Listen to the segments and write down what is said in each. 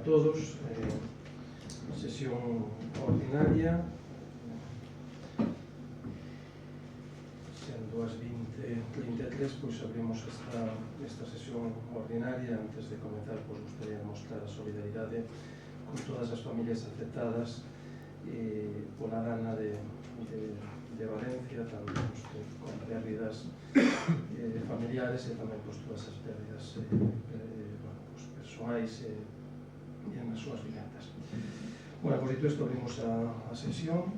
todos. Sesión ordinaria, sendo as 20:33, pois abrimos esta sesión ordinaria. Antes de comenzar, pois gustaría mostrar a solidaridade con todas as familias afectadas pola dana de Valencia, tanto con pérdidas familiares e tamén todas as pérdidas persoais e nas súas vivendas. Bueno, por dito isto, abrimos a sesión.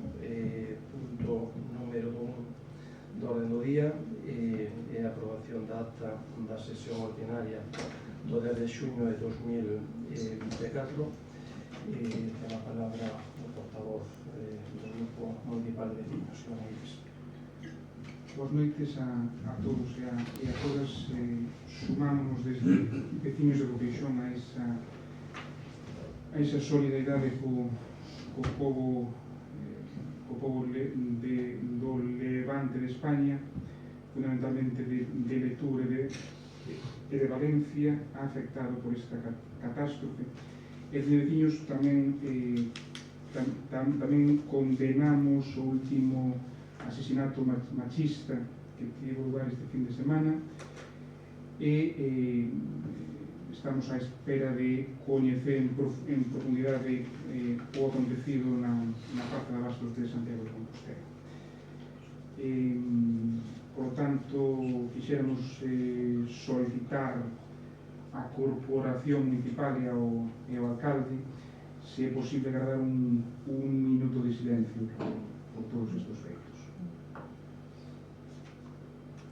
Punto número 1 do orden do día é a aprobación da acta da sesión ordinaria do 10 de xuño de 2024. Ten a palabra o portavoz do Grupo Municipal de Veciños, Iván Eiris. Boas noites a todos e a todas. Sumámonos desde Veciños de Boteixón a esa solidaridade co povo do Levante de España, fundamentalmente de Lectura e de Valencia, afectado por esta catástrofe. E de Veciños tamén condenamos o último asesinato machista que tivo lugar este fin de semana e estamos á espera de coñecer en profundidade o acontecido na Praza de Abastos de Santiago de Compostela. Por lo tanto, quixéramos solicitar a Corporación Municipal e ao alcalde se é posible agardar un minuto de silencio por todos estes feitos.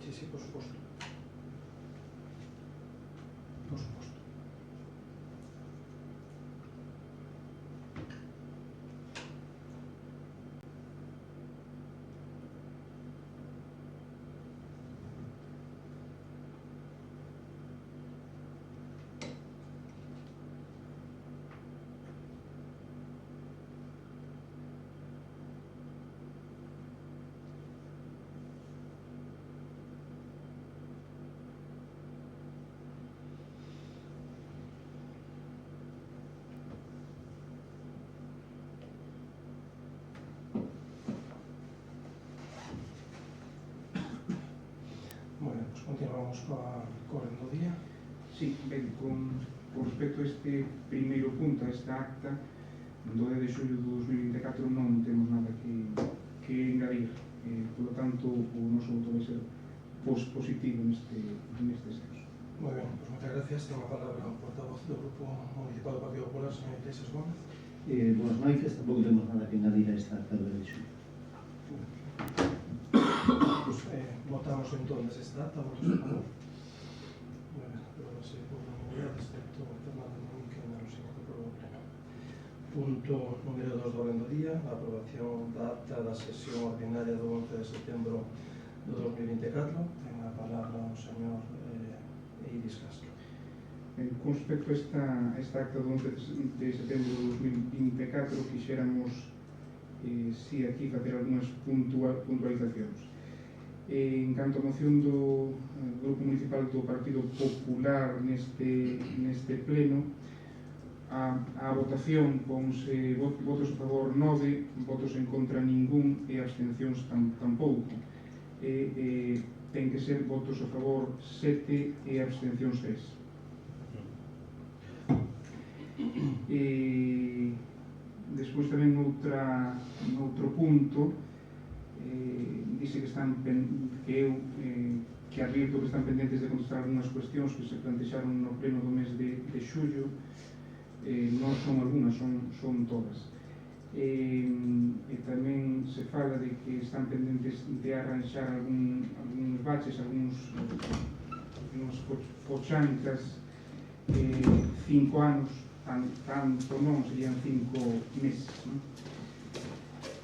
Sí, por suposto. Por suposto. Continuamos co orden do día. Sí, ben, con respecto a este primeiro punto, a esta acta do 10 de xullo de 2024, non temos nada que engadir. Por lo tanto, o noso voto vai ser positivo neste senso. Moi ben, pois moitas gracias. Ten a palabra o portavoz do Grupo Municipal do Partido Popular, señor Iglesias Gómez. Boas noites, tampouco temos nada que engadir a esta acta do 10 de xullo. Votamos entonces esta acta, votos a favor. Apróbase por unanimidade, excepto Fernando Núñez, que non se incorporou ao pleno. Punto número 2 do orden do día, a aprobación da acta da sesión ordinaria do 11 de setembro do 2024. Ten a palabra o señor Eiris Castro. Con respecto a esta acta do 11 de setembro de 2024, quixéramos aquí facer algunhas puntualizacións. En canto a moción do Grupo Municipal do Partido Popular neste pleno, a votación ponse votos a favor 9, votos en contra ningún e abstencións tampouco. Ten que ser votos a favor 7 e abstencións 3. Despois tamén noutro punto, dice que advirto que están pendentes de contestar algunhas cuestións que se plantexaron no pleno do mes de xullo. Non son algunhas, son todas. E tamén se fala de que están pendentes de arranxar algúns baches, algúns fochancas, 5 anos, tanto non, serían 5 meses.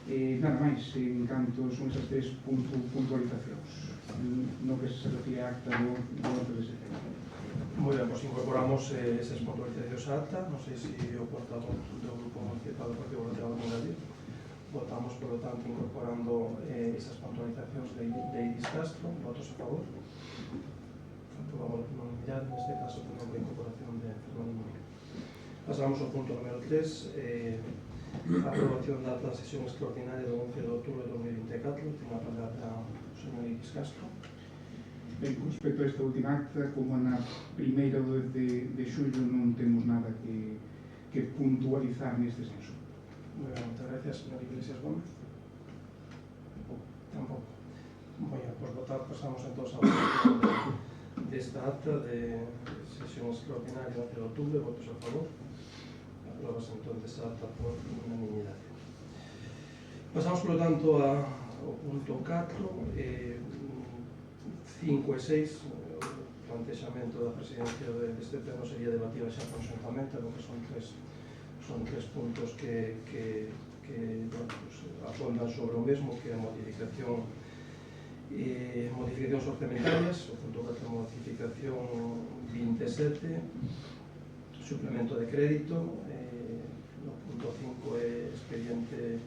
Nada máis, en canto son esas 3 puntualizacións no que se refire a acta do 11 de setembro. Moi ben, pois incorporamos esas puntualizacións a acta. Non sei se o portavoz do Grupo Municipal do Partido Popular ten algo. Votamos, por lo tanto, incorporando esas puntualizacións de Eiris Castro. Votos a favor. Aprobamos la unanimidad, en este caso tamén a incorporación de Fernando Núñez. Pasamos ao punto número 3, aprobación da ata da sesión extraordinaria do 11 de outubro de 2024. Ten a palabra o señor Iris Castro. Ben, con respecto a esta última acta, como na primeira de xullo non temos nada que puntualizar neste senso. Muy bien, muchas gracias, señor Iglesias Gómez. Tampoco. Bueno, pues pasamos entonces a votación de esta acta de sesión extraordinaria de 11 de octubre. Votos a favor. Aprobas entonces a acta por unanimidad. Pasamos, por lo tanto, ao punto 4, 5 e 6. O plantexamento da presidencia deste pleno sería debatida xa conjuntamente, porque son tres puntos que bueno, pues, apontan sobre o mesmo, que é a modificacións orzamentarias. O punto 4 é modificación 27, suplemento de crédito. No punto 5 é expediente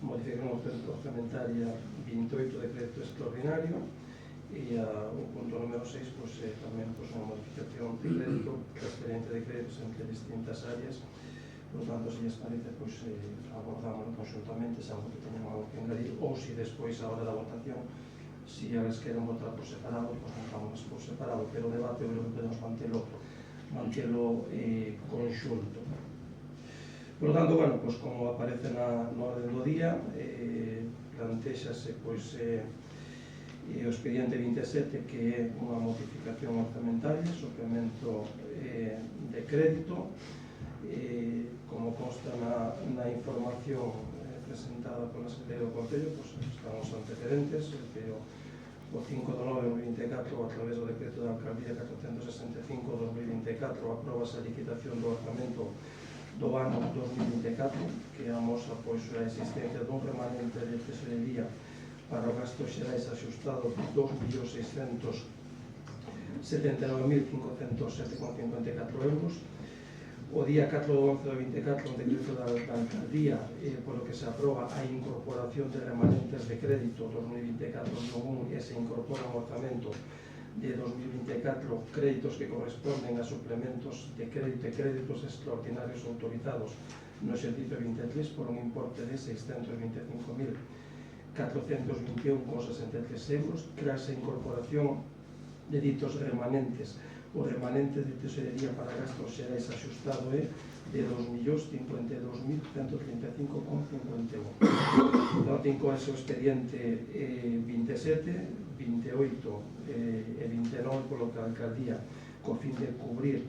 modificación orzamentaria 28 de crédito extraordinario. E o punto número 6 pues, tamén pues, unha modificación de crédito, transferente de créditos entre distintas áreas. Por tanto, se lles parece, pues, abordamos conjuntamente, se algo que teñan algo que engadir, ou se despois, a hora da votación, se eles queren votar por separado, pues votamos por separado, pero o debate eu creo que podemos mantelo conxunto. Por lo tanto, bueno, pues, como aparece na orden do día, plantexase pues, o expediente 27, que é unha modificación orzamentaria, suplemento de crédito. Como consta na información presentada pola Secretaría do Concello, pues, están os antecedentes, que o 5 de 9 de 2024, a través do decreto da Alcaldía 465 de 2024, aprobase a licitación do orzamento do ano 2024, que amosa pois, a existencia dun remanente de tesorería para os gastos xerais axustados de 2.679.507,54 euros. O día 4 de 11 de 24, un decreto da Alcaldía, polo que se aproba a incorporación de remanentes de crédito 2024-1 e se incorpora un orzamento de 2024 créditos que corresponden a suplementos de crédito e créditos extraordinarios autorizados no exercicio 23 por un importe de 625.421,63 euros, tras a incorporación de ditos remanentes. O remanente de tesorería para gastos xerais axustado é de 2.052.135,51. Portanto, incoase o expediente 27, 28 e 29, polo que a Alcaldía, co fin de cubrir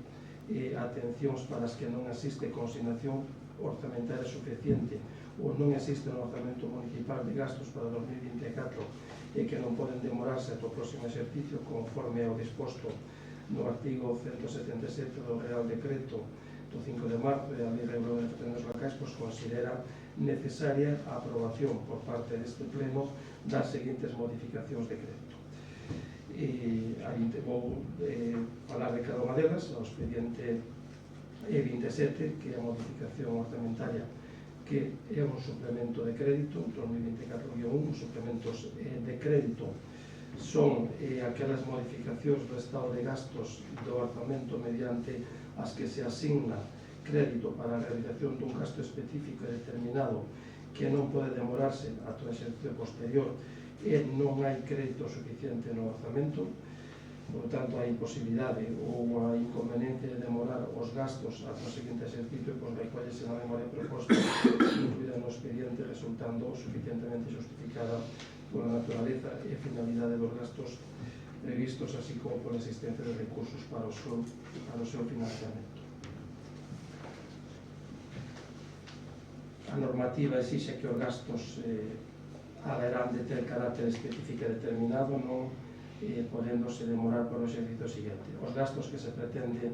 atencións para as que non existe consignación orzamentaria suficiente ou non existe un orzamento municipal de gastos para 2024 e que non poden demorarse ata o próximo exercicio conforme ao disposto no artigo 177 do Real Decreto do 5 de marzo da Lei Regular de Facendas Locais, pues, considera necesaria a aprobación por parte deste pleno das seguintes modificacións de crédito. Vou falar de cada unha delas. O expediente 27, que é a modificación orzamentaria, que é un suplemento de crédito 2024-1. Os suplementos de crédito son aquelas modificacións do estado de gastos do orzamento mediante as que se asigna crédito para a realización dun gasto específico e determinado que non pode demorarse ata o exercicio posterior e non hai crédito suficiente no orzamento. Por tanto, hai imposibilidade ou a inconveniencia de demorar os gastos ata o seguinte exercicio, pois recollese na memoria proposta incluída no expediente, resultando suficientemente justificada pola naturaleza e finalidade dos gastos previstos, así como pola existencia de recursos para o seu financiamento. A normativa exixe que os gastos haberán de ter carácter específico e determinado, non podéndose demorar por o exercicio siguiente. Os gastos que se pretende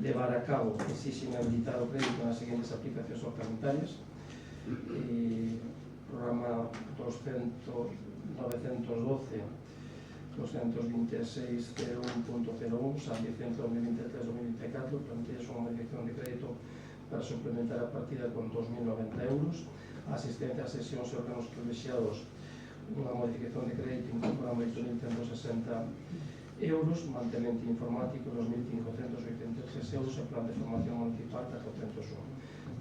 levar a cabo exixen habilitar o crédito nas seguintes aplicacións orzamentarias: programa 912 226.01.01, San Vicente 2023-2024, planteas unha modificación de crédito para suplementar a partida con 2.090 euros. A asistencia a sesións e órganos colexiados, unha modificación de crédito incorporando 8.160 euros, mantemento informático 2.583 euros e plan de formación municipal 401.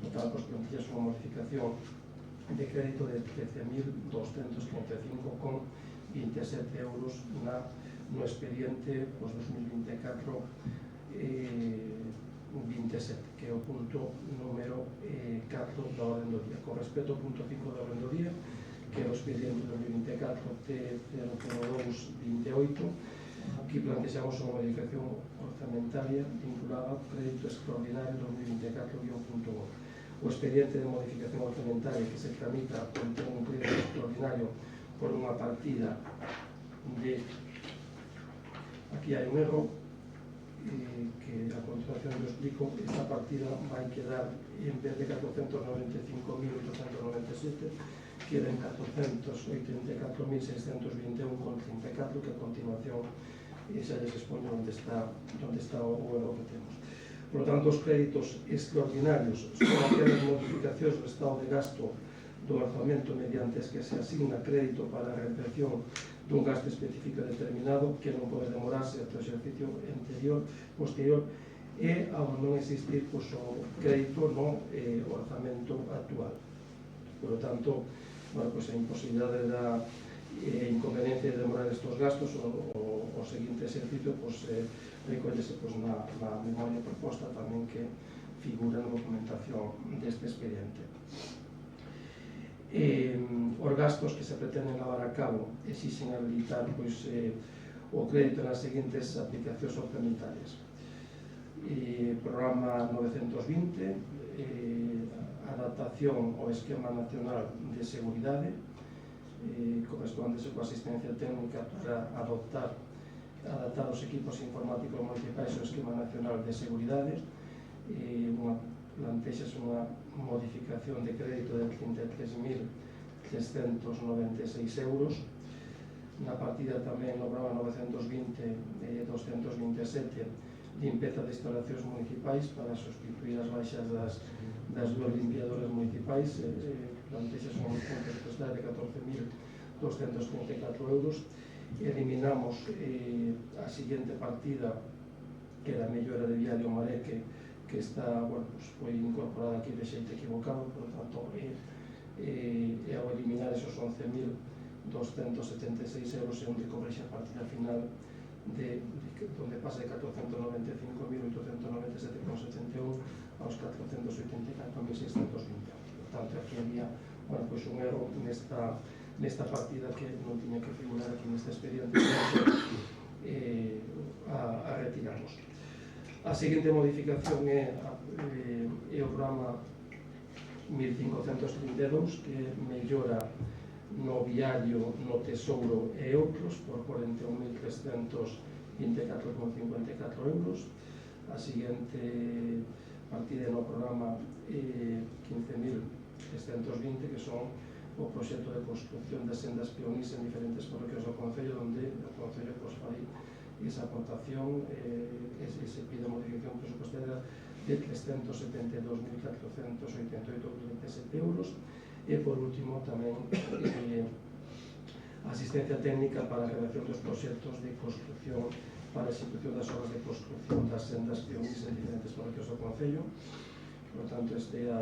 Total, pues plantillas unha modificación de crédito de 13.235,27 euros no expediente 2024-27, que é o punto número 4 da orden do día. Con respecto ao punto 5 da orden do día, que é o expediente 2024 T00228, aquí plantexamos unha modificación orzamentaria vinculada ao crédito extraordinario 2024-1.1. O expediente de modificación orzamentaria que se tramita contén un crédito extraordinario por unha partida de... Aquí hai un erro que a continuación lo explico. Esta partida vai quedar, en vez de 495.897, queda en 484.621,34, que a continuación xa les expoño onde está o erro que temos. Por lo tanto, os créditos extraordinarios son aquelas modificacións do estado de gasto do orzamento mediante as que se asigna crédito para a realización dun gasto específico determinado que non pode demorarse ata o exercicio posterior e ao non existir o crédito no orzamento actual. Por lo tanto, a imposibilidade da inconveniencia de demorar estos gastos o seguinte exercicio recollese na memoria proposta tamén que figura na documentación deste expediente. Os gastos que se pretenden levar a cabo exixen habilitar o crédito nas seguintes aplicacións orzamentarias. Programa 920, adaptación ao esquema nacional de seguridade, correspondese coa asistencia técnica para adaptar os equipos informáticos municipais ao esquema nacional de seguridade. Plantexase unha modificación de crédito de 33.396 euros. Na partida tamén no programa 920-227, limpeza de instalacións municipais para sustituir as baixas das duas limpiadoras municipais. Plantexase unha modificación presupuestaria de 14.234 euros. Eliminamos a seguinte partida, que era a mellora de viario Mareque, que está, foi incorporada aquí de xeito equivocado, por lo tanto, ao eliminar esos 11.276 euros é onde correxe a partida final onde pasa de 495.897,71 aos 484.620. Por tanto, aquí había un erro nesta partida que non tiña que figurar aquí neste expediente, a retiramos. A seguinte modificación é o programa 1532, que mellora no viario, no tesouro e outros por 41.324,54 euros. A seguinte partida no programa 15.320, que son o proxecto de construcción das sendas peonís en diferentes parroquias do Concello, onde o Concello fai esa aportación e se pide a modificación presupuestaria de 372.488,37 euros. E, por último, tamén asistencia técnica para a redacción dos proxectos de construcción para a execución das obras de construcción das sendas peonís en diferentes parroquias do Concello. Por lo tanto, este é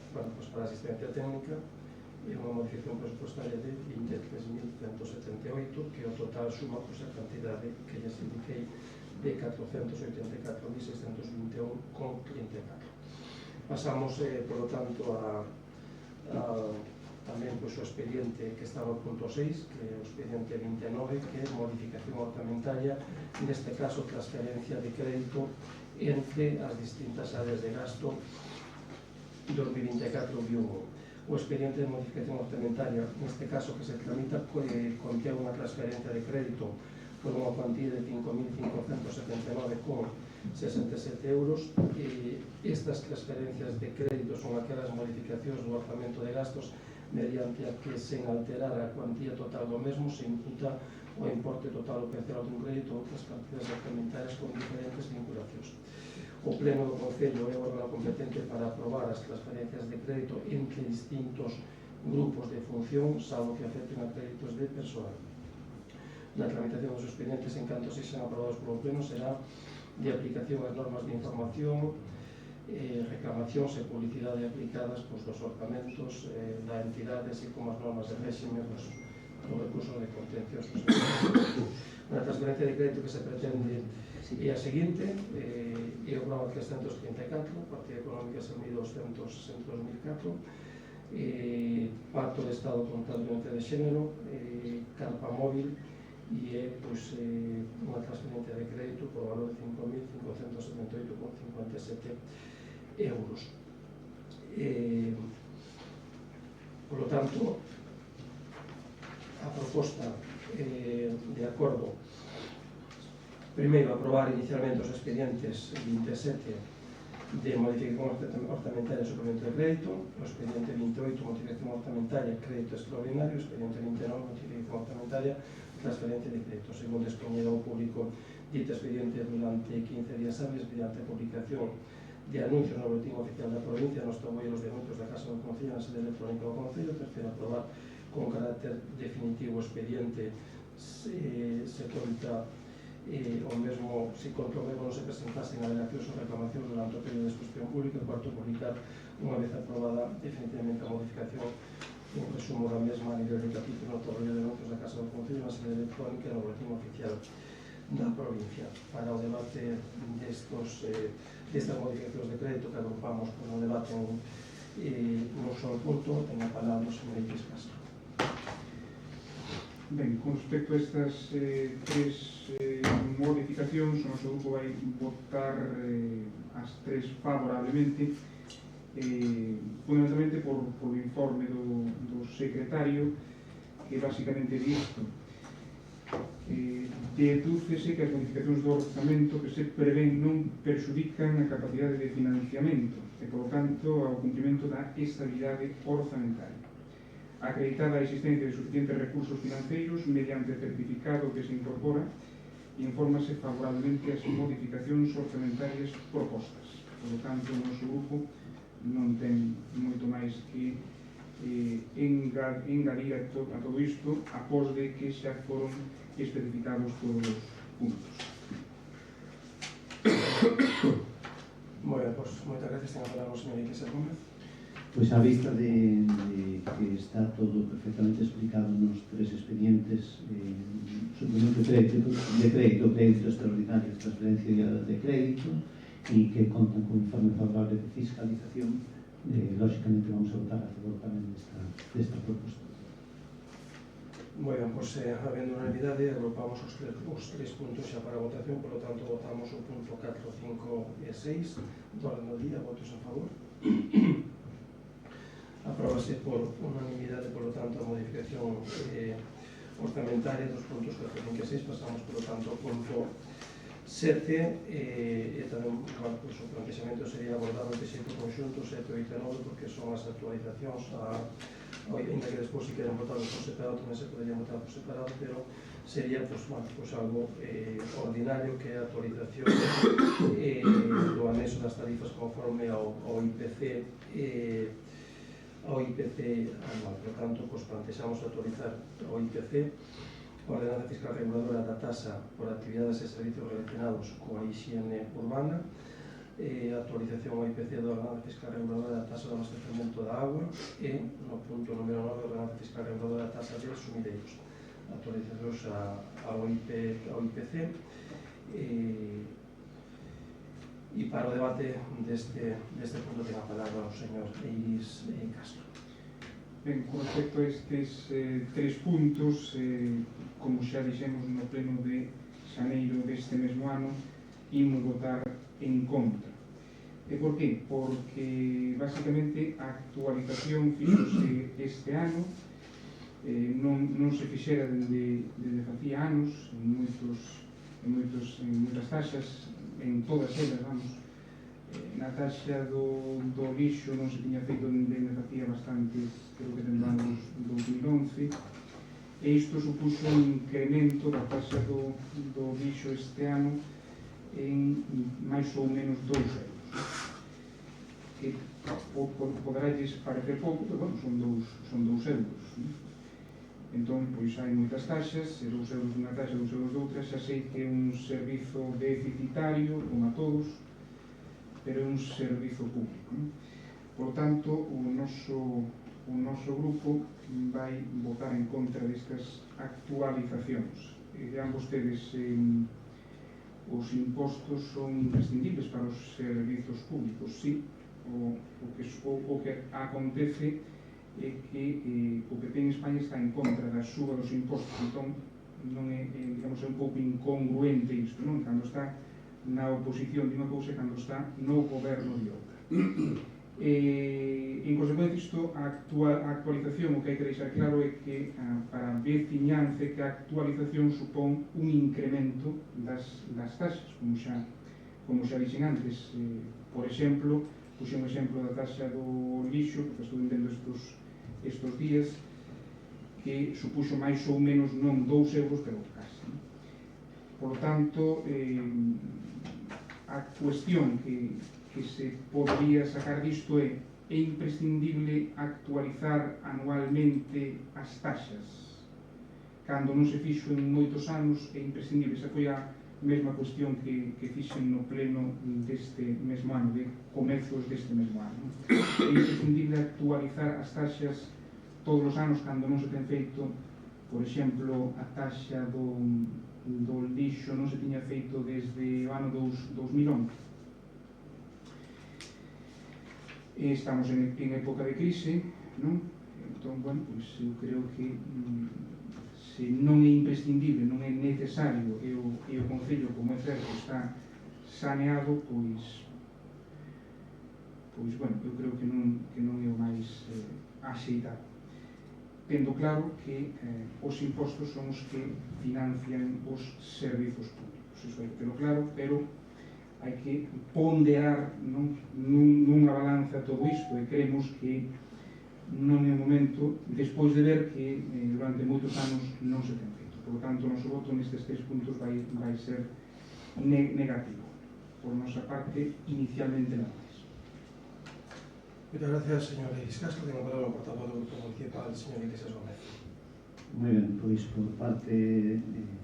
para a asistencia técnica e unha modificación presupuestaria de 23.178, que o total suma a cantidade que lles indiquei de 484.621,34. Pasamos, por lo tanto, tamén o expediente que estaba no punto 6, que é o expediente 29, que é modificación orzamentaria, neste caso transferencia de crédito entre as distintas áreas de gasto 2024-1. O expediente de modificación orzamentaria, neste caso que se tramita, contén unha transferencia de crédito por unha cuantía de 5.579,67 euros. Estas transferencias de crédito son aquelas modificacións do orzamento de gastos mediante a que, sen alterar a cuantía total do mesmo, se imputa o importe total operacional dun crédito ou outras partidas orzamentarias con diferentes vinculacións. O Pleno do Concello é o órgano competente para aprobar as transferencias de crédito entre distintos grupos de función, salvo que afecten a créditos de persoal. na tramitación dos expedientes en canto se sean aprobados polo Pleno será de aplicación ás normas de información, reclamacións e publicidade aplicadas dos orzamentos da entidade, así como as normas de réxime do recurso de contenciosos. Unha transferencia de crédito que se pretende é a seguinte, é o programa 334, Partida Económica 6.200-2004, Pacto de Estado contra a Violencia de Xénero, Carpa Móvil, e é unha transferencia de crédito por valor de 5.578,57 euros. Por lo tanto, a proposta de acordo, primeiro, aprobar inicialmente os expedientes 27 de modificación orzamentaria e suplemento de crédito, o expediente 28, modificación orzamentaria, crédito extraordinario, o expediente 29, modificación orzamentaria, transferencia de crédito. Segundo, expoñer ao público dito expediente durante 15 días hábiles mediante a publicación de anuncios no boletín oficial da provincia, nos tabuellos de anuncios da Casa do Concello, na sede electrónica do Concello. Terceiro, aprobar con carácter definitivo o expediente se conta o mesmo se contra o mesmo non se presentasen alegacións ou reclamacións durante o período de exposición pública. Cuarto, publicar unha vez aprobada definitivamente a modificación un resumo da mesma a nivel de capítulo no tabuello de anuncios da Casa do Concello, na sede electrónica e no boletín oficial da provincia. Para o debate destas modificacións de crédito que agrupamos no debate nun só punto, ten a palabra o señor Iris Castro. Ben, con respecto a estas tres modificacións, o noso grupo vai votar as tres favorablemente, fundamentalmente por o informe do secretario, que basicamente di isto. Dedúcese que as modificacións do orzamento que se prevén non perxudican a capacidade de financiamento e, por tanto, ao cumprimento da estabilidade orzamentaria. Acreditada a existencia de suficientes recursos financeiros mediante o certificado que se incorpora, infórmase favorablemente as modificacións orzamentarias propostas. Por lo tanto, o noso grupo non ten moito máis que engadir a todo isto após de que xa foron especificados todos os puntos. Bueno, pois, moitas gracias. Ten a palabra o señor Iglesias Gómez. Pois a vista de que está todo perfectamente explicado nos tres expedientes, suplemento de crédito extraordinario, transferencia de crédito, e que contan con informe favorable de fiscalización, lógicamente vamos a votar a favor tamén desta proposta. Bueno, pois, habendo unanimidade, agrupamos os tres puntos xa para a votación, por lo tanto, votamos o punto 4, 5 e 6 do orden do día. Votos a favor. Apróbase por unanimidade, por lo tanto, a modificación orzamentaria dos puntos 4, 5 e 6. Pasamos, por lo tanto, ao punto 7, e tamén, bueno, pues, o plantexamento sería abordar o xeito conxunto 7, 8 e 9, porque son as actualizacións ainda que despois se queran votar por separado, tamén se poderían votar por separado, pero sería pues, bueno, pues algo ordinario, que é a actualización do anexo das tarifas conforme ao IPC anual. Por tanto, pues, plantexamos actualizar o IPC, a ordenanza fiscal reguladora da tasa por actividades e servicios relacionados coa higiene urbana, a actualización ao IPC da ordenanza fiscal reguladora da tasa de abastecemento da agua e, no punto número 9, a ordenanza fiscal reguladora da tasa de sumideiros. Actualizacións ao IPC e para o debate deste punto ten a palabra o señor Iris Castro. Ben, con respecto a estes tres puntos, como xa dixemos no pleno de xaneiro deste mesmo ano, imos votar en contra. E por qué? Porque, basicamente, a actualización fixose este ano, non se fixera desde facía anos, en moitas taxas, en todas elas, vamos. Na taxa do lixo non se tiña feito desde facía bastantes, creo que desde anos 2011, e isto supuxo un incremento da taxa do lixo este ano en máis ou menos 2 euros, que poderalles parecer pouco, pero bueno, son 2 euros. Entón, pois hai moitas taxas, 2 euros dunha taxa, 2 euros doutra, xa sei que é un servizo deficitario, como a todos, pero é un servizo público, non? Por tanto, o noso grupo vai votar en contra destas actualizacións. Dirán vostedes, os impostos son imprescindibles para os servizos públicos, sí. O que acontece é que o PP en España está en contra da suba dos impostos, entón non é, digamos, un pouco incongruente isto, non? Cando está na oposición de unha cousa e cando está no goberno de outra. En consecuencia, isto, a actualización, o que hai que deixar claro é que para a veciñanza que a actualización supón un incremento das taxas, como xa dixen antes. Por exemplo, puxe un exemplo da taxa do lixo, porque estou entendo estos días, que supuxo máis ou menos non 2 euros, pero casi. Por lo tanto, a cuestión que se podría sacar disto é imprescindible actualizar anualmente as taxas. Cando non se fixo en moitos anos, é imprescindible. Esa foi a mesma cuestión que fixen no pleno deste mesmo ano, de comezos deste mesmo ano. É imprescindible actualizar as taxas todos os anos cando non se ten feito. Por exemplo, a taxa do lixo non se tiña feito desde o ano 2011. Estamos en época de crise, non? Entón, bueno, pois eu creo que se non é imprescindible, non é necesario, e o Concello, como é certo, está saneado, pois bueno, eu creo que non é o máis axeitado. Tendo claro que os impostos son os que financian os servizos públicos. Iso hai que terlo claro, pero hai que ponderar nunha balanza todo isto, e creemos que non é o momento, despois de ver que durante moitos anos non se ten feito. Por lo tanto, o noso voto nestes 3 puntos vai ser negativo. Por nosa parte, inicialmente nada máis. Muchas gracias, señor Iscasco. Tengo palabra o portavoz do Grupo Municipal, señor Iglesias Gómez. Moi ben, pois por parte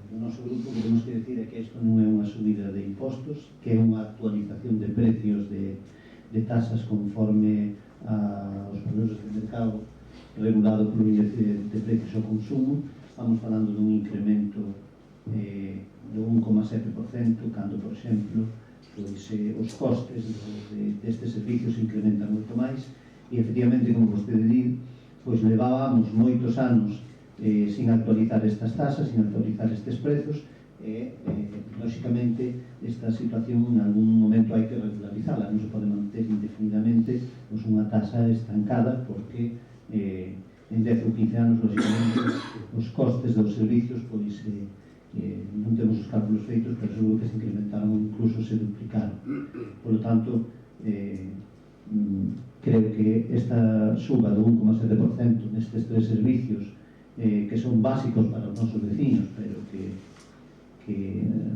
do noso grupo queremos que decir que isto non é unha subida de impostos, que é unha actualización de precios de tasas conforme aos valores de mercado regulado polo índice de precios ao consumo. Estamos falando dun incremento do 1,7%, cando, por exemplo, os costes destes servicios se incrementan moito máis, e efectivamente, como vostede di, pois levábamos moitos anos sin actualizar estas tasas, sin actualizar estes prezos, e, lóxicamente, esta situación en algún momento hai que regularizala, non se pode manter indefinidamente unha tasa estancada, porque en 10 ou 15 anos, lóxicamente, os costes dos servicios, pois, non temos os cálculos feitos, pero seguro que se incrementaron, incluso se duplicaron. Por lo tanto, creo que esta suba do 1,7% nestes 3 servicios, que son básicos para os nosos veciños, pero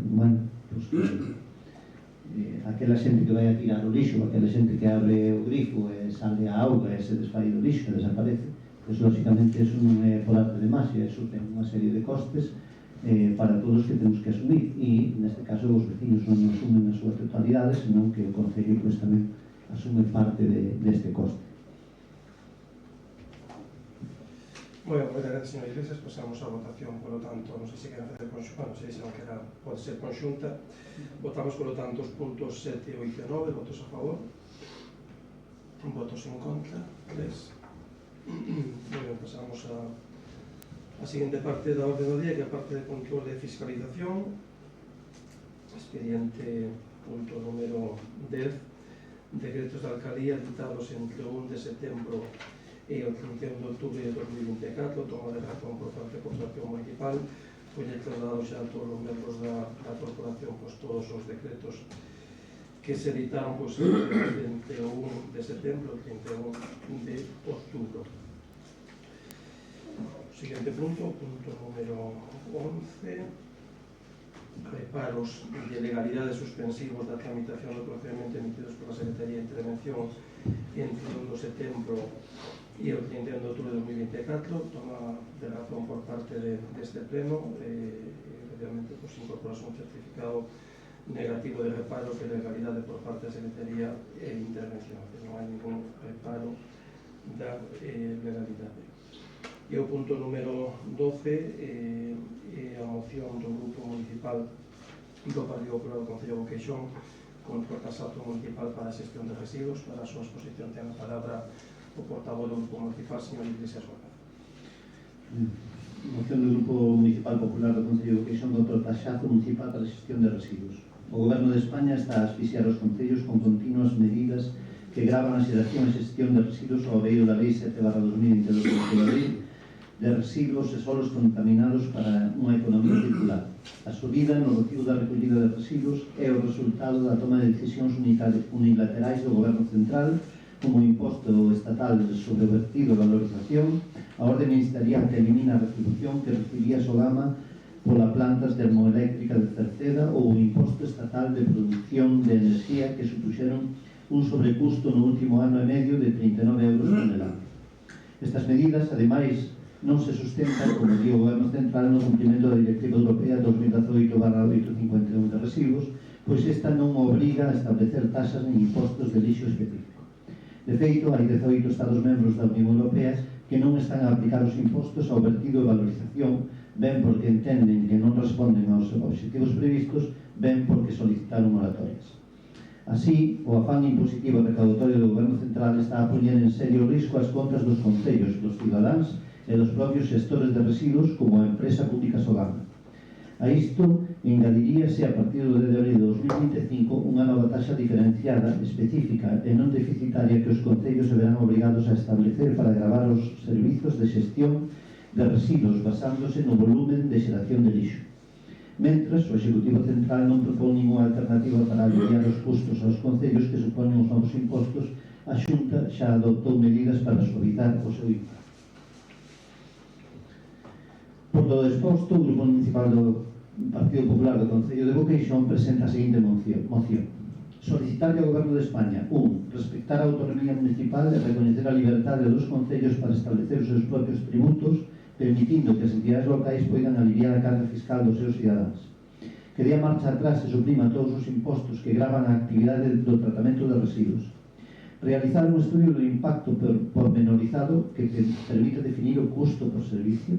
bueno, pues aquela xente que vai a tirar o lixo, aquela xente que abre o grifo e sale a auga e se desfai do lixo e desaparece, pues lóxicamente eso non é por arte de magia, eso ten unha serie de costes para todos que temos que asumir, e neste caso os veciños non asumen na súa totalidade, senón que o Concello pues tamén asume parte deste coste. Bueno, moitas gracias, señor Iglesias. Pasamos a votación, por lo tanto, non sei se queran facer conxunta, non sei se non queran, pode ser conxunta. Votamos, por lo tanto, os puntos 7, 8 e 9, votos a favor, votos en contra, 3. Bueno, pasamos a siguiente parte da orde do día, que é a parte de control e fiscalización. Expediente punto número 10, decretos de alcaldía dictados entre o 1 de setembro e o 31 de outubro de 2024, toma de razón por parte da Corporación Municipal. Foi trasladado xa a todos os membros da Corporación todos os decretos que se editaron entre o 1 de setembro e o 31 de outubro. Siguiente punto, punto número 11, reparos de legalidade suspensivos da tramitación do procedimento emitidos pola Secretaría de Intervención entre o 1 de setembro e e o 31 de outubro de 2024 toma de razón por parte deste pleno efectivamente incorporase un certificado negativo de reparo que legalidade por parte da Secretaría e intervención, non hai ningún reparo da legalidade. E o punto número 12 é a moción do Grupo Municipal do Partido Popular do Concello de Boqueixón con portasalto municipal para a xestión de residuos. Para a súa exposición ten a palabra o portavoz do Grupo Municipal, señor Iglesias Gómez. Moción do Grupo Municipal Popular do Concello de Boqueixón contra o taxazo municipal para a xestión de residuos. O Goberno de España está a asfixiar os concellos con continuas medidas que gravan a xeración e xestión de residuos ao abeiro da Lei 7/2022 da Lei de residuos e solos contaminados para unha economía circular. A subida no recibo da recollida de residuos é o resultado da toma de decisións unilaterais do Goberno Central, como o imposto estatal sobre o vertido e valorización, a orde ministerial que elimina a retribución que recibía Sogama pola plantas termoeléctrica de Cerceda ou o imposto estatal de produción de enerxía que supuxeron un sobrecusto no último ano e medio de 39 euros tonelada. Estas medidas, ademais, non se sustentan, como di o Goberno Central, no cumprimento da Directiva Europea 2018/851 de residuos, pois esta non obriga a establecer taxas nin impostos de lixo específico. De feito, hai 18 Estados membros da Unión Europea que non están a aplicar os impostos ao vertido e valorización, ben porque entenden que non responden aos obxectivos previstos, ben porque solicitaron moratorias. Así, o afán impositivo e recaudatorio do Goberno Central está a poñer en serio risco as contas dos concellos, dos cidadáns e dos propios xestores de residuos como a empresa pública Sogama. A isto engadiríase a partir do 10 de abril de 2025 unha nova taxa diferenciada, específica e non deficitaria que os concellos se verán obrigados a establecer para gravar os servizos de xestión de residuos basándose no volumen de xeración de lixo. Mentras, o Executivo Central non propón ninguna alternativa para aliviar os custos aos concellos que suponen os novos impostos, a Xunta xa adoptou medidas para suavizar o seu impacto. Por todo exposto, o Grupo Municipal do Partido Popular do Concello de Boqueixón presenta a seguinte moción. Solicitar ao Goberno de España 1. Respectar a autonomía municipal e recoñecer a liberdade dos concellos para establecer os seus propios tributos, permitindo que as entidades locais poidan aliviar a carga fiscal dos seus cidadáns. Que dé a marcha atrás e suprima todos os impostos que gravan a actividade do tratamento de residuos. Realizar un estudio do impacto pormenorizado que permita definir o custo por servicio.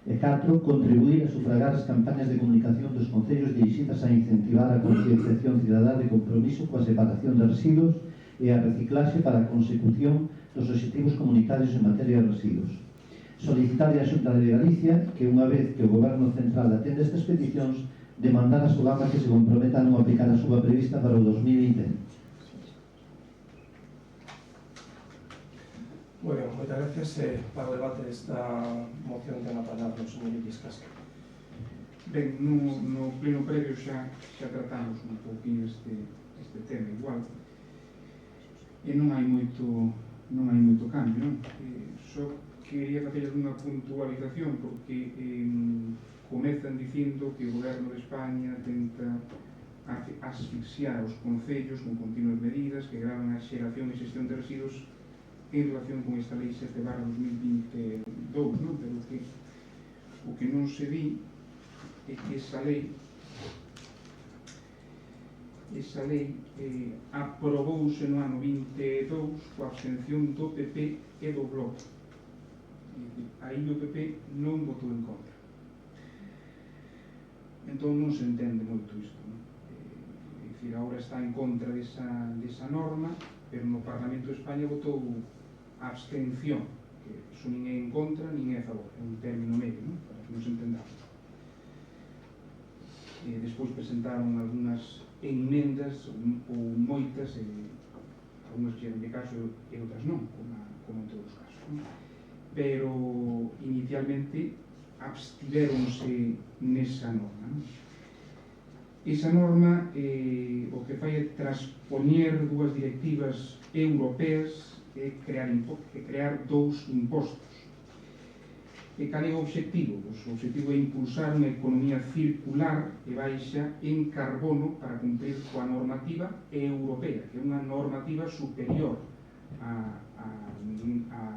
E 4. Contribuir a sufragar as campañas de comunicación dos concellos dirixidas a incentivar a concienciación cidadá de compromiso coa separación de residuos e a reciclaxe para a consecución dos obxectivos comunitarios en materia de residuos. Solicitar a Xunta de Galicia que, unha vez que o Goberno Central atende estas peticións, demandar a Sogama que se comprometa a non aplicar a suba prevista para o 2020. Moi ben, moitas gracias. Para o debate desta moción ten a palabra o señor Iglesias. Ben, no pleno previo xa tratamos un pouquinho este tema igual, e non hai moito cambio, non? Só quería facer unha puntualización porque comezan dicindo que o Goberno de España tenta asfixiar os concellos con continuas medidas que gravan a xeración e xestión de residuos en relación con esta Lei 7/2022, non? Pero o que non se di é que esa lei aprobouse no ano 22 coa abstención do PP e do Bloque. Aí o PP non votou en contra. Entón non se entende moito isto, non? É dicir, agora está en contra desa norma, pero no Parlamento de España votou a abstención, que iso nin é en contra nin é a favor, é un término medio, non? Para que nos entendamos. Despois presentaron algunhas enmendas ou moitas, algunhas fixeron de caso e outras non, como en todos os casos, non? Pero inicialmente abstivéronse nesa norma, non? Esa norma o que fai é transpoñer dúas directivas europeas e crear dous impostos. E cal é o obxectivo? O obxectivo é impulsar unha economía circular e baixa en carbono para cumprir coa normativa europea, que é unha normativa superior a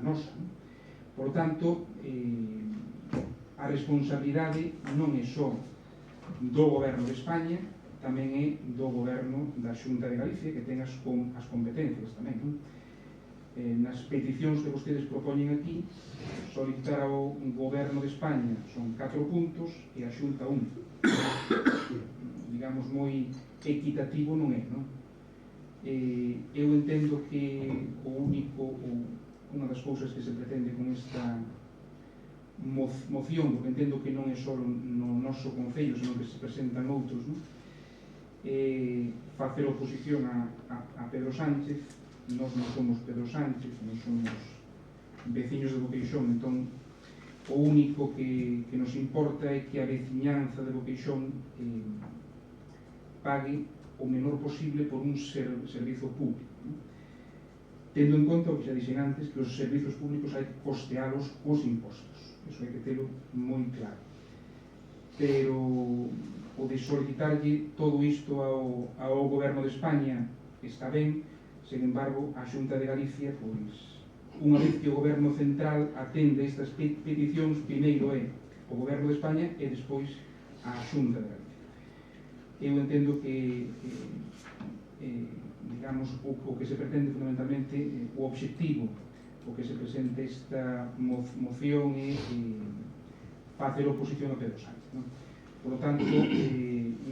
nosa, non? Por tanto, a responsabilidade non é só do Goberno de España, tamén é do Goberno da Xunta de Galicia, que ten as competencias tamén, non? Nas peticións que vostedes propoñen aquí, solicitar ao Goberno de España son 4 puntos e a Xunta 1. Digamos, moi equitativo non é, non? Eu entendo que unha das cousas que se pretende con esta moción, porque entendo que non é só no noso Concello, senón que se presentan outros, non? Facer oposición a Pedro Sánchez. Nós non somos Pedro Sánchez, non somos veciños de Boqueixón, entón o único que nos importa é que a veciñanza de Boqueixón pague o menor posible por un servizo público, non? Tendo en conta o que xa dixen antes, que os servizos públicos hai que costealos cos impostos, iso hai que telo moi claro. Pero o de solicitarlle todo isto ao Goberno de España está ben. Sen embargo, a Xunta de Galicia, pois, unha vez que o Goberno Central atende estas peticións, primeiro é o Goberno de España e despois a Xunta de Galicia. Eu entendo que, digamos, o que se pretende fundamentalmente, o obxectivo, o que se presente esta moción é facer oposición a Pedro Sánchez, non? Por lo tanto,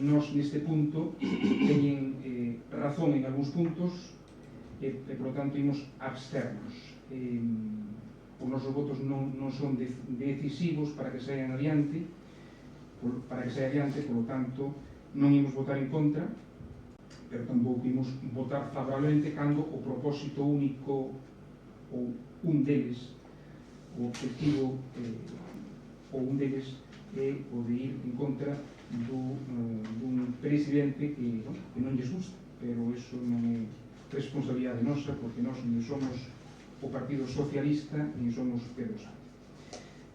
nós neste punto teñen razón en algúns puntos, e, por lo tanto, imos absternos. Os nosos votos non son decisivos para que saian adiante, por lo tanto, non imos votar en contra, pero tampouco imos votar favorablemente cando o propósito único, ou un deles, o objetivo, ou un deles, é o de ir en contra dun presidente que non lles gusta, pero iso non é responsabilidade nosa, porque nós non somos o Partido Socialista nin somos Pedro Sánchez.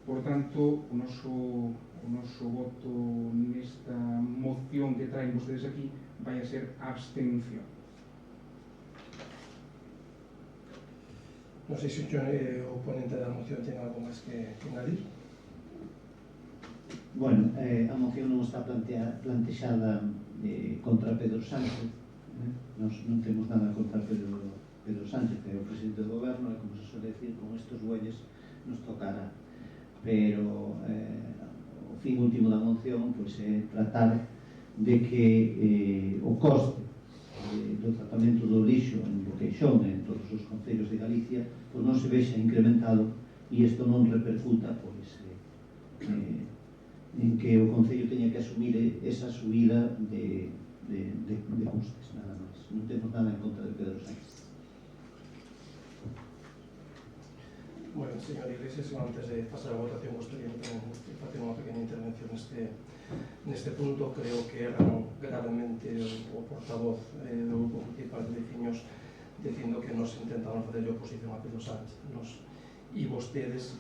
Por tanto, o noso voto nesta moción que traen vostedes aquí vai a ser abstención. Non sei se o oponente da moción ten algo máis que engadir. Bueno, a moción non está plantexada contra Pedro Sánchez. Nos non temos nada contra Pedro Sánchez, que é o presidente do goberno, e como se suele decir, con estes bueyes nos tocará. Pero o fin último da moción pois, é tratar de que o coste do tratamento do lixo en Boqueixón e en todos os concellos de Galicia pois non se vexa incrementado e isto non repercuta pois, en que o concello teña que asumir esa subida de costes, nada máis. Non temos nada en contra de Pedro Sánchez. Bueno, señor Iglesias, antes de pasar a votación, gostaria de facer unha pequena intervención neste punto. Creo que erran gravemente o portavoz do Grupo Municipal de Veciños dicindo que nos intentamos facer oposición a Pedro Sánchez e vostedes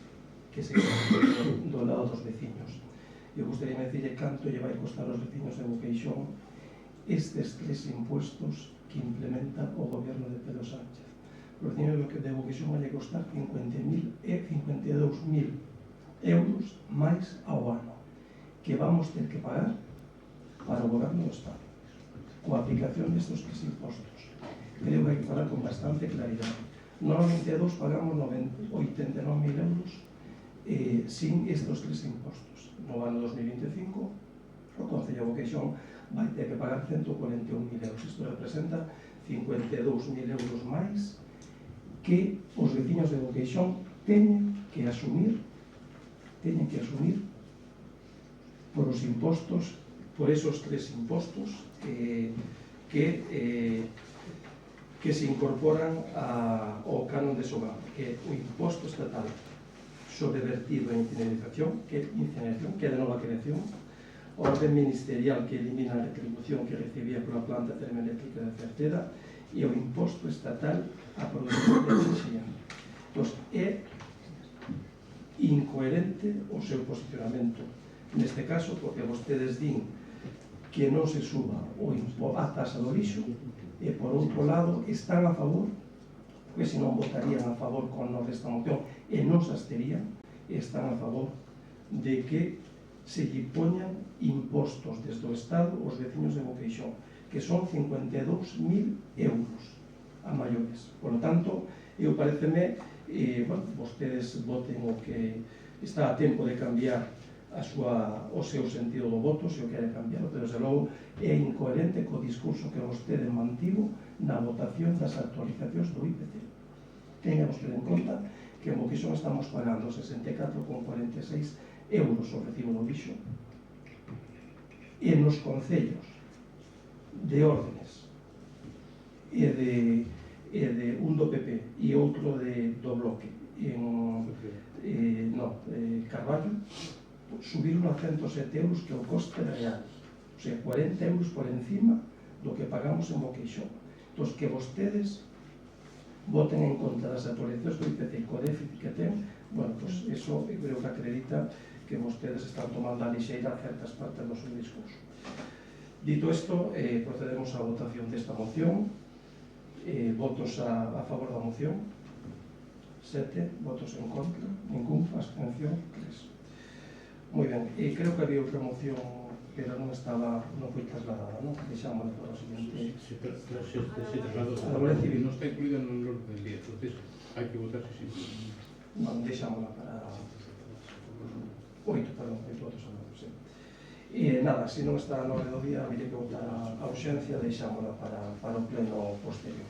que se quedan do lado dos veciños. Eu gostaria de decirle canto lle vai costar aos veciños de Boqueixón estes 3 impuestos que implementa o goberno de Pedro Sánchez. Os veciños de Boqueixón vai costar 52.000 euros máis ao ano que vamos ter que pagar para o goberno do Estado coa aplicación destes 3 impostos. Creo que hai que falar con bastante claridade. Normalmente a dos pagamos 89.000 euros sin estes 3 impostos. No ano 2025 o Concello de Boqueixón vai ter que pagar 141.000 euros. Isto representa 52.000 euros máis que os veciños de Boqueixón teñen que asumir por os impostos, por esos 3 impostos que se incorporan ao canon de Sogama, que é o imposto estatal sobre vertido e incineración, que é de nova creación, a orden ministerial que elimina a retribución que recibía pola planta termoeléctrica de Certeda e o imposto estatal a produción de enerxía. Entón, é incoherente o seu posicionamento neste caso, porque vostedes din que non se suba a taxa do lixo e, por outro lado, están a favor porque senón votarían a favor con nós desta moción e non se absterían, e están a favor de que se lle poñan impostos desde o Estado aos veciños de Boqueixón, que son 52.000 euros a maiores. Por lo tanto, eu pareceme, bueno, vostedes voten o que está a tempo de cambiar o seu sentido do voto, se o queren cambiar, pero desde logo é incoherente co discurso que vostede mantivo na votación das actualizacións do IPC. Tenha vostede en conta que en Boqueixón estamos pagando 64,46 euros o recibo do lixo, e nos concellos de Órdenes e de un do PP e outro do Bloque Carballo, subiron a 107 euros, que é o coste real, o sea, 40 euros por encima do que pagamos en Boqueixón. Entón, que vostedes voten en contra das actualizacións do IPC co déficit que ten, bueno, pues eso eu creo que acredita que vostedes están tomando a lixeira certas partes do seu discurso. Dito isto, procedemos á votación desta moción. Votos a favor da moción, 7, votos en contra, ningún, abstención, 3. Moi ben, creo que había outra moción, pero non foi trasladada, non? Deixámola para o seguinte. Se trasladou a la Guardia Civil. Non está incluída no orden del día, entonces hai que votar si sí. Bueno, deixámola para 8 votos a favor, sí. Nada, se non está no orden do día, habría que votar a urxencia, deixámola para o pleno posterior.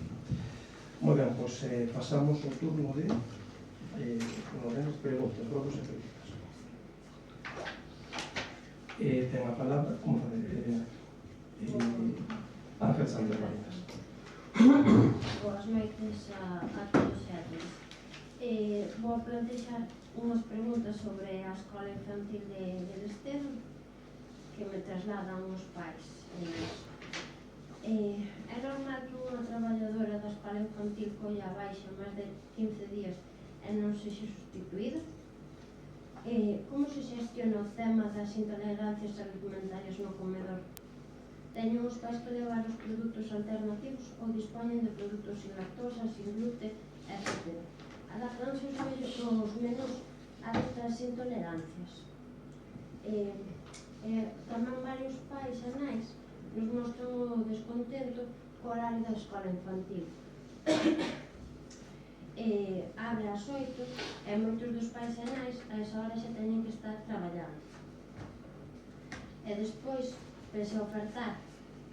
Moi ben, pois pasamos ao turno de preguntas, probos e preguntas. Ten a palabra, como Ángel Sánchez Marinas. Boas noites a todos e a todas. Vou plantexar unhas preguntas sobre a escola infantil de Lestedo que me trasladan os pais. É normal que unha traballadora da escola infantil colla a baixa máis de 15 días e non sexa sustituída? Como se xestiona o tema das intolerancias alimentarias no comedor? Teñen os pais que levar os produtos alternativos ou dispoñen de produtos sin lactosa, sin gluten, etc. Adaptanse os menús a estas intolerancias. Tamén varios pais e nais nos mostran o descontento co horario da escola infantil. Abre ás 8 e moitos dos pais e nais a esa hora xa teñen que estar traballando. E despois, pese a ofertar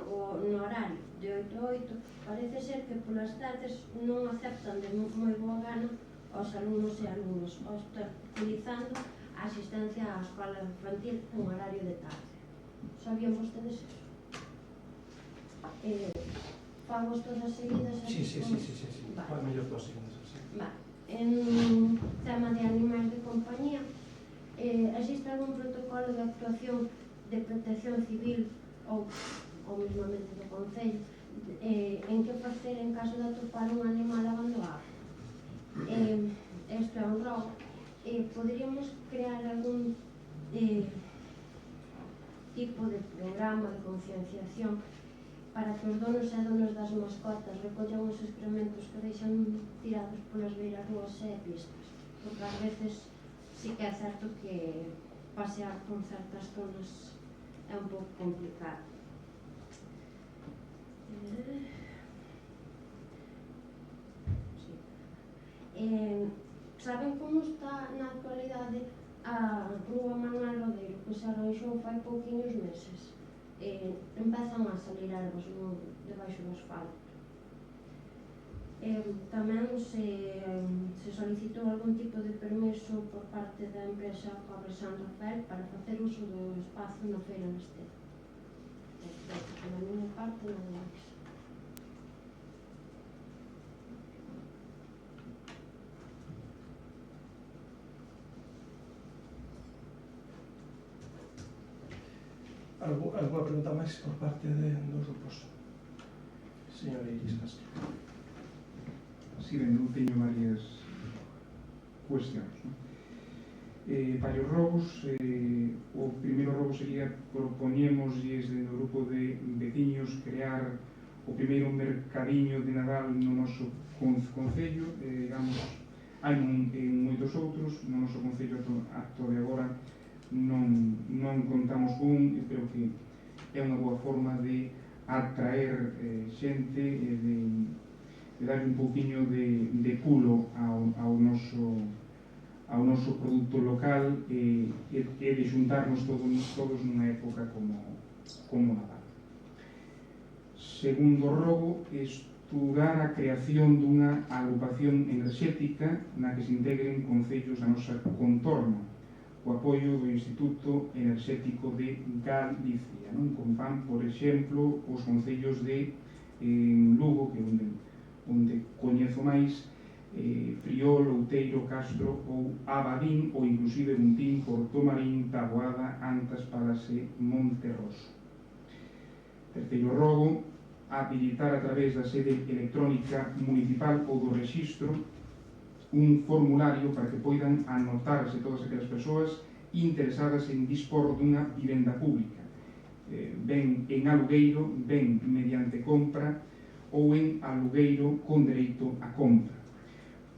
no horario de 8 a 8, parece ser que polas tardes non aceptan de moi boa gana aos alumnos e alumnas, obstaculizando a asistencia á escola infantil en horario de tarde. Sabían vostedes eso? Fagos todas seguidas? Sí. Vai mellor todas seguidas así. En tema de animais de compañía, existe algún protocolo de actuación de protección civil ou mesmamente do Concello en que facer en caso de atopar un animal abandonado? Isto é un rogo. Poderíamos crear algún tipo de programa de concienciación para que os donos e donas das mascotas recollan os excrementos que deixan tirados polas beiras rúas e pistas, porque ás veces sí que é certo que pasear por certas zonas é un pouco complicado. Saben como está na actualidade a rúa Manuel Rodeiro, que se arranxou fai pouquiños meses? Empezan a salir ervas debaixo do asfalto. Tamén se solicitou algún tipo de permiso por parte da empresa Cobre San Rafael para facer uso do espazo na feira de Lestedo. Por a miña parte, nada máis. Alguna pregunta máis por parte dos grupos? Señor Iris Castro. Si, ben, eu teño varias cuestións. Para os robos, o primeiro robo sería propoñemos desde o grupo de veciños crear o primeiro mercadiño de Nadal no noso concello, digamos, hai en moitos outros, no noso concello acto de agora non contamos con, e creo que é unha boa forma de atraer xente e de dar un pouquiño de pulo ao noso produto local e de xuntarnos todos nunha época como Nadal. Segundo rogo, estudar a creación dunha agrupación enerxética na que se integren concellos da nosa contorna, o apoio do Instituto Enerxético de Galicia, como fan, por exemplo, os concellos de Lugo, que é onde coñezo máis, Friol, Outeiro, Castro ou Abadín, ou inclusive Montín, Portomarín, Taboada, Antas, Palas e Monterroso. Terceiro rogo, habilitar a través da sede electrónica municipal ou do rexistro un formulario para que poidan anotarse todas aquelas persoas interesadas en dispor dunha vivenda pública, ben en alugueiro, ben mediante compra ou en alugueiro con dereito a compra,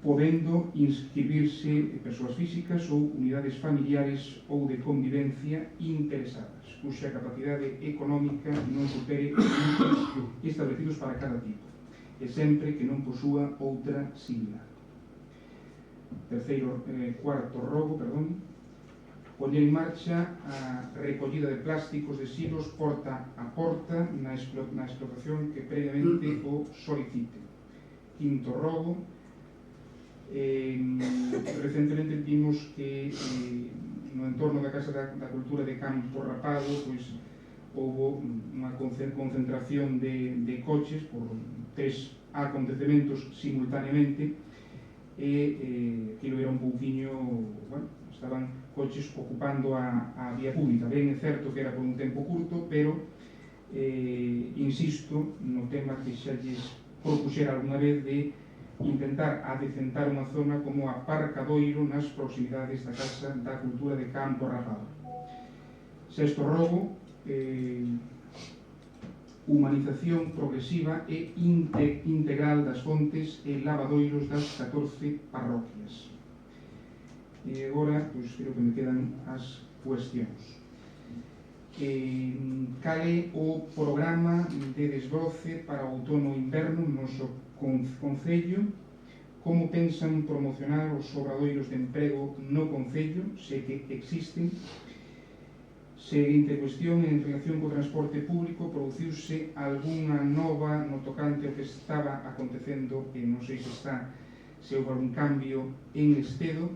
podendo inscribirse persoas físicas ou unidades familiares ou de convivencia interesadas, cuxa capacidade económica non supere os límites establecidos para cada tipo, e sempre que non posúa outra similar. Cuarto rogo, poñer en marcha a recollida de plásticos de silos porta a porta na explotación que previamente o solicite. Quinto rogo, recentemente vimos que no entorno da Casa da Cultura de Campo Rapado houve unha concentración de coches por 3 acontecementos simultaneamente, e aquilo era un pouquiño, estaban coches ocupando a vía pública. Ben, é certo que era por un tempo curto, pero insisto no tema que xa lles propuxera alguna vez de intentar adecentar unha zona como aparcadoiro nas proximidades da Casa da Cultura de Campo Rapado. Sexto rogo, humanización progresiva e integral das fontes e lavadoiros das 14 parroquias. E agora, creo que me quedan as cuestións. Cal é o programa de desbroce para o outono e inverno no noso concello? Como pensan promocionar os obradoiros de emprego no concello, se que existen? Seguinte cuestión, en relación co transporte público, produciuse algunha nova no tocante ao que estaba acontecendo, e non sei se houve algún cambio en Estedo,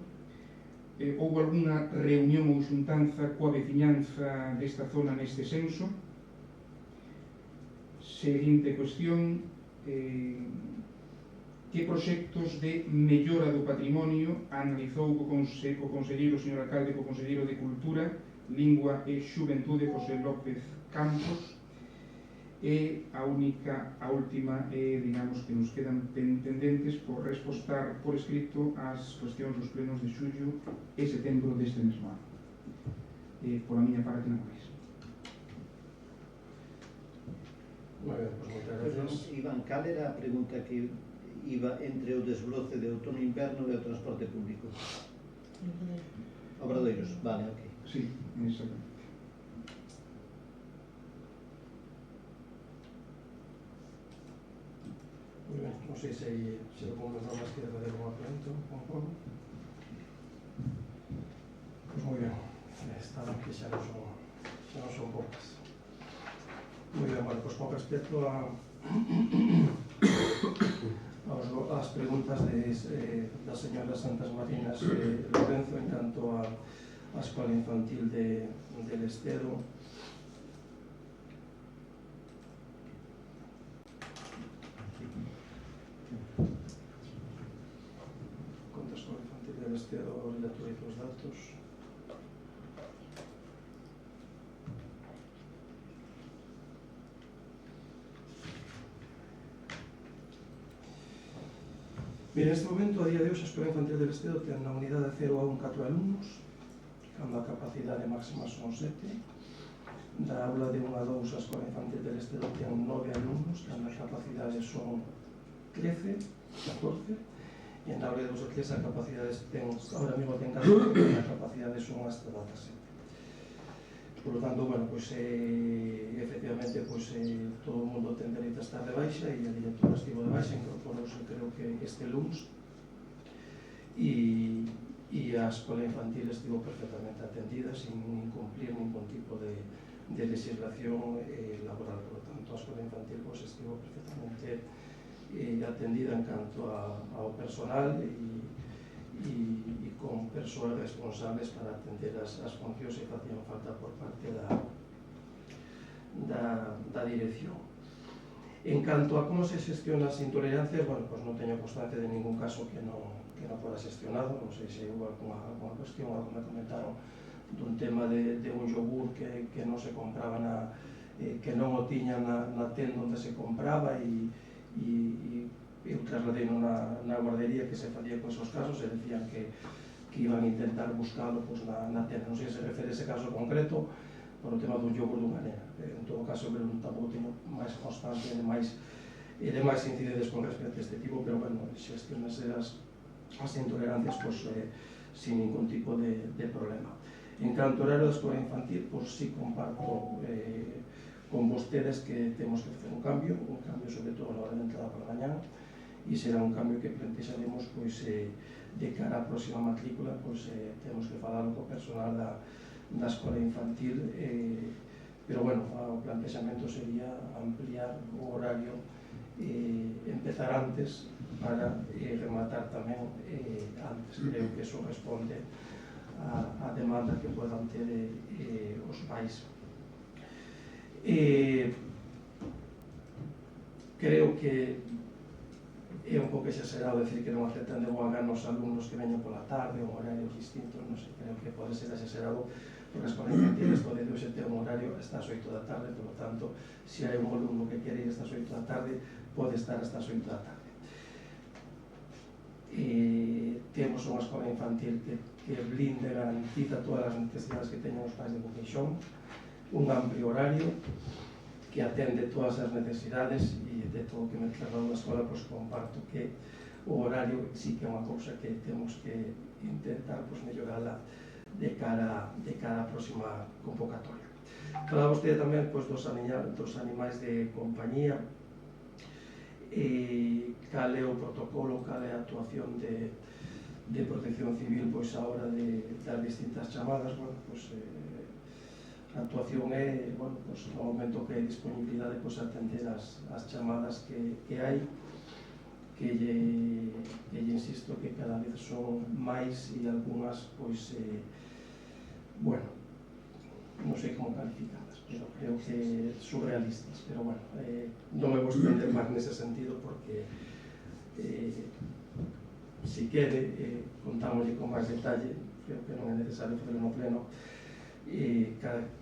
houve algunha reunión ou xuntanza coa veciñanza desta zona neste senso? Seguinte cuestión, que proxectos de mellora do patrimonio analizou o conselleiro, señor alcalde, co conselleiro de Cultura, Lingua e Xuventude, José López Campos? E a última, digamos que nos quedan pendentes por respostar por escrito ás cuestións dos plenos de xullo e setembro deste mesmo ano. Por a miña parte non máis. Moi ben, pois moitas gracias. Iván, cal era a pregunta que iba entre o desbroce de outono e inverno e o transporte público? Obradoiros, vale, ok. Sí, exactamente. Moi ben, non sei se algún dos normas quere fazer un argumento, un pouco. Pois moi ben, está que xa non son poucas. Moi ben, bueno, pois con respecto ás preguntas das señoras Santas Marinas Lorenzo en canto a escola infantil del Estedo, contra a escola infantil del Estedo, le actualizo os datos. Mira, neste momento, a día de hoxe, a escola infantil del Estedo ten na unidade 0 a 4 alumnos, cando a capacidade máxima son 7. da aula de 1 a 2 a Escola Infantil del Estero ten 9 alumnos, que as capacidades son 13, 14, e en aula de 2 a 3 as capacidades ahora mesmo ten 14, e as capacidades son hasta 17. Por lo tanto, bueno, pues, efectivamente, pues, todo o mundo ten dereito a estar de baixa, e a directora estivo de baixa, incorporouse, creo que este lunes, e a escola infantil estivo perfectamente atendida, sin incumplir ningún tipo de legislación laboral. Por lo tanto, a escola infantil pues, estivo perfectamente atendida en canto ao personal e con persoas responsables para atender as funcións que facían falta por parte da dirección. En canto a como se xestiona as intolerancias, bueno, pues non teño constancia de ningún caso que non poda xestionado. Non sei se houve alguna cuestión, algo me comentaron dun tema de un yogur que non se compraba que non o tiña na tenda onde se compraba, e eu trasladei na guardería que se facía con esos casos, e decían que iban a intentar buscalo pues, na tenda. Non sei se refere ese caso concreto por o tema dun yogur dunha nena. En todo caso, pero tampouco teño máis constancia de máis incidencias con respecto a este tipo, pero bueno, xestionase as intolerancias pues, sin ningún tipo de problema. En canto ao horario da escola infantil, pues sí comparto con vostedes que temos que facer un cambio sobre todo na hora de entrada para mañana, e será un cambio que plantexaremos pues, de cara á próxima matrícula, pues, temos que falar co personal da escola infantil, pero bueno, o plantexamento sería ampliar o horario, empezar antes para rematar tamén antes. Creo que eso responde a demanda que podan ter os pais. Creo que é un pouco exagerado decir que non aceptan de boa gana os alumnos que veñen pola tarde ou horarios distintos, non sei, creo que pode ser exagerado, porque a escola infantil pode hoxe ter un horario hasta as 8 da tarde, por lo tanto, se hai un alumno que quere ir hasta as 8 da tarde, pode estar hasta as 8 da tarde. Temos unha escola infantil que blinde, garantiza todas as necesidades que teñen os pais de Boqueixón, un amplio horario que atende todas as necesidades, e de todo o que me trasladou da escola, pues, comparto que o horario sí que é unha cousa que temos que intentar pues, mellorala de cara á próxima convocatoria. Falaba vostede tamén pues, dos animais de compañía, cal é o protocolo, cal é a actuación de protección civil pois a hora das distintas chamadas. Bueno, pues, a actuación é, bueno, pues, no momento que hai disponibilidade, pues, atender as chamadas que hai, que lle insisto que cada vez son máis, e algunhas, pois, bueno, non sei como calificadas, pero creo que surrealistas, pero bueno, non me vou estender máis nese sentido, porque si quere, contámoslle con máis detalle, creo que non é necesario fazer no pleno,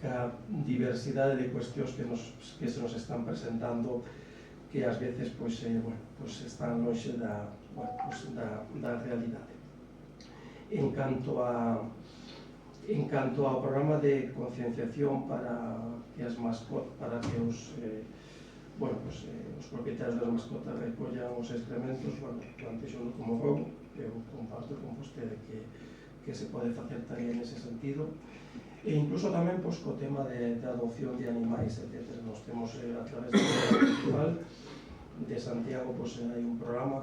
ca diversidade de cuestións que se nos están presentando, que ás veces pues, bueno, pues están lonxe da realidade. En canto ao programa de concienciación para que os propietarios das mascotas recollan os excrementos, bueno, plantexo como vou, eu comparto con vostede que se pode facer tamén nese sentido, e incluso tamén pues, co tema de adopción de animais, etc. Nos temos a través do Festival de Santiago, pues, hai un programa,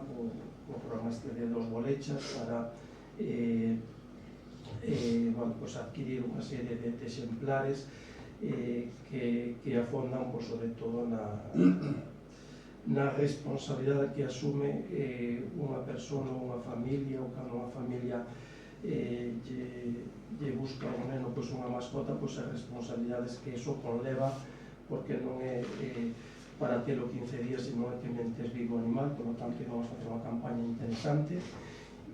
o programa este de dos bolechas, para bueno, pues, adquirir unha serie de exemplares que afondan pues, sobre todo na responsabilidade que asume unha persona, unha familia, ou cando unha familia lle busca un neno pues, unha mascota, pues, as responsabilidades que iso conleva, porque non é para telo 15 días, sino é que mentes vivo o animal. Por lo tanto, vamos a facer unha campaña interesante,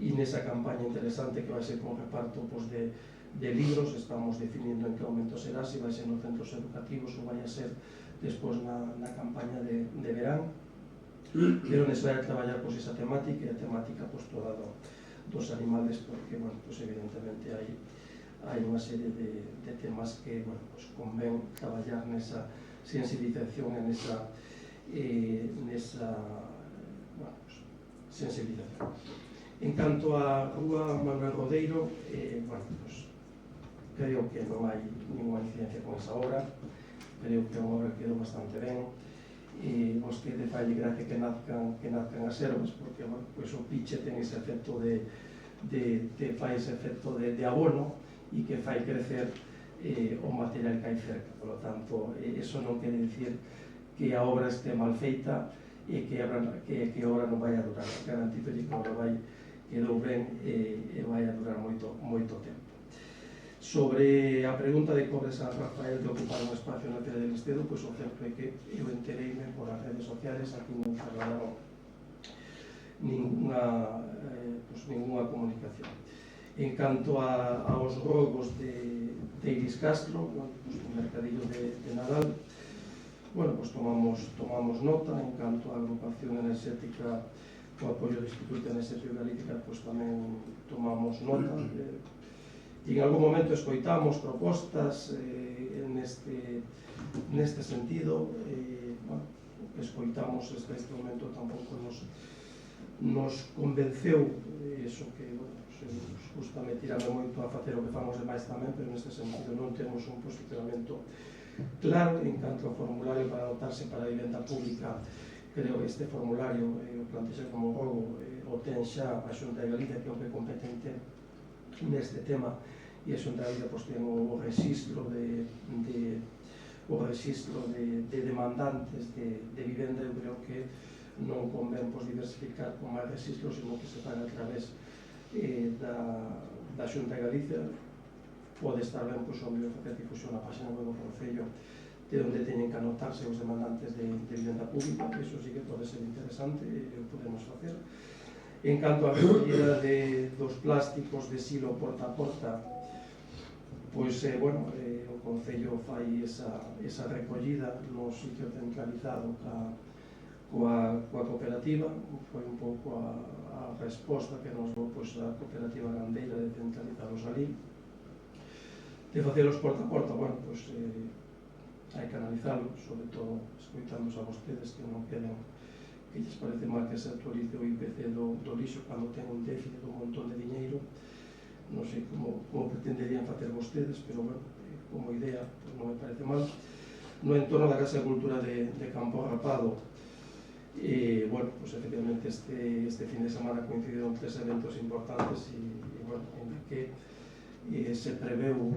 e nesa campaña interesante, que vai ser con reparto pues, de libros, estamos definindo en que momento será, se vai ser nos centros educativos ou vai a ser despois na campaña de verán, pero nese vai a traballar pues, esa temática, e a temática pues, toda dos animales, porque, bueno, pues, evidentemente hai unha serie de temas que, bueno, pues convén traballar nesa sensibilización e nesa bueno, pues, sensibilización. En canto á Rúa Manuel Rodeiro, bueno, pues, creo que non hai ninguna incidencia con esa obra, creo que é unha obra que quedou bastante ben, e vostede fai gracia que nazcan as ervas, porque, bueno, pues, o piche ten ese efecto fai ese efecto de abono e que fai crecer o material que hai cerca. Por lo tanto, eso non quere dicir que a obra este mal feita e que a obra non vai a durar. Garantizo que a obra quedou ben e vai a durar moito tempo. Sobre a pregunta de Cobre San Rafael de ocupar un espacio na Feira del Estedo, pois o certo é que eu entereime por as redes sociales, aquí non trasladaron ninguna comunicación. En canto aos rogos de Iris Castro, bueno, pues, o mercadillo de Nadal, bueno, pues tomamos nota. En canto á agrupación enerxética, o apoio do Instituto Enerxético de Galicia, pues tamén tomamos nota. E en algún momento escoitamos propostas neste sentido. Bueno, o que escoitamos hasta este momento tampouco nos convenceu. Eso que, bueno, justame tirame moito a facer o que famos demais tamén, pero neste sentido non temos un posicionamento claro. En canto ao formulario para anotarse para a vivenda pública, creo que este formulario o plantexa como rogo o ten xa a Xunta de Galicia, que é o que é competente neste tema, e a Xunta de Galicia pois, ten o registro de demandantes de vivenda. Eu creo que non convén diversificar con máis registros, sino que se fan a través da Xunta de Galicia. Pode estar ben, pois, o mellor facer difusión na página web do Concello, de onde teñen que anotarse os demandantes de vivenda pública, que iso sí que pode ser interesante e o podemos facer. En canto á recollida dos plásticos de silo porta a porta, pois, bueno, o Concello fai esa recollida no sitio centralizado coa cooperativa. Foi un pouco a resposta que nos dou, pois, a cooperativa gandeira de centralizados ali. De facelos porta a porta, bueno, pois, hai que analizarlo, sobre todo escoitamos a vostedes que non queren, que lles parece mal que se actualice o IPC do lixo cando ten un déficit un montón de diñeiro. Non sei como pretenderían facer vostedes, pero, bueno, como idea, pues, non me parece mal. No entorno da Casa de Cultura de Campo Rapado, bueno, pues efectivamente este fin de semana coincidiron 3 eventos importantes e bueno, en que se preveu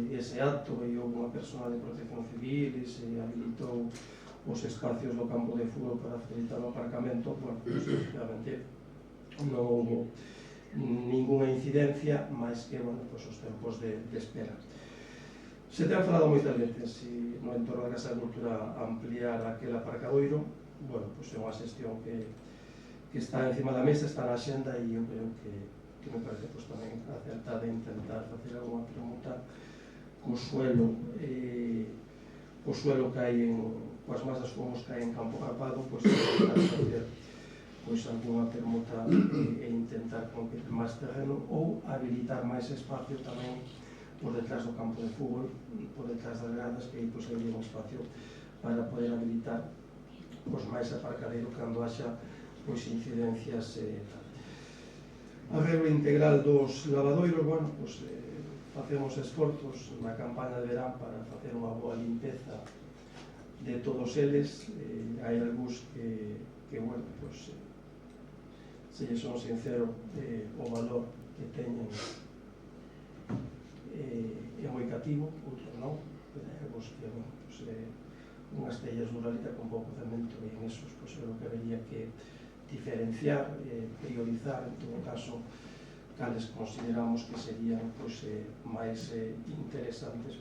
ese acto e houve unha persona de Protección Civil e se habilitou os espacios do campo de fútbol para facilitar o aparcamento. Bueno, pues efectivamente non houve ninguna incidencia, máis que, bueno, pues os tempos de espera. Se ten falado moitas veces no entorno da Casa de Cultura ampliar aquel aparcadoiro. Bueno, pues é unha xestión que está encima da mesa, está na xenda, e eu creo que me parece pues, tamén acertada intentar facer alguna permuta co suelo que hai coas masas fomos que hai en Campo Rapado, pues intentar facer pues alguna permuta e intentar conquistar máis terreno ou habilitar máis espacio tamén por detrás do campo de fútbol, por detrás das gradas, que aí pues hai un espacio para poder habilitar pues máis aparcadero cando haxa pues incidencias tal. Arreglo integral dos lavadoiros, bueno, pues facemos esforzos na campaña de verán para facer unha boa limpeza de todos eles. Hai algúns que bueno, pues se lle son sincero, o valor que teñen é moi cativo, outros non, pero hai algúns que, bueno, pues unhas tellas duralita con pouco cemento, e en esos pues é o que habería que diferenciar, priorizar, en todo caso, cales consideramos que serían pues, máis interesantes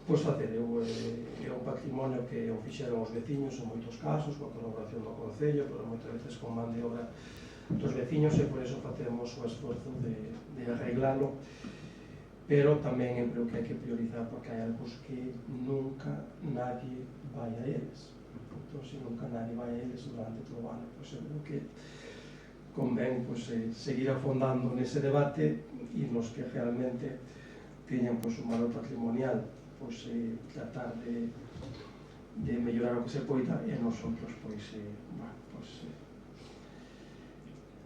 pues facer. É un patrimonio que o fixeron os veciños en moitos casos, coa colaboración do Concello, pero moitas veces con man de obra dos veciños, e por eso facemos o esforzo de arreglalo. Pero tamén eu creo que hai que priorizar, porque hai algos que nunca nadie vai a eles. Entón, se nunca nadie vai a eles durante todo o ano, pois eu creo que convén seguir afondando nese debate e nos que realmente teñan un valor patrimonial tratar de mellorar o que se poida e nosotros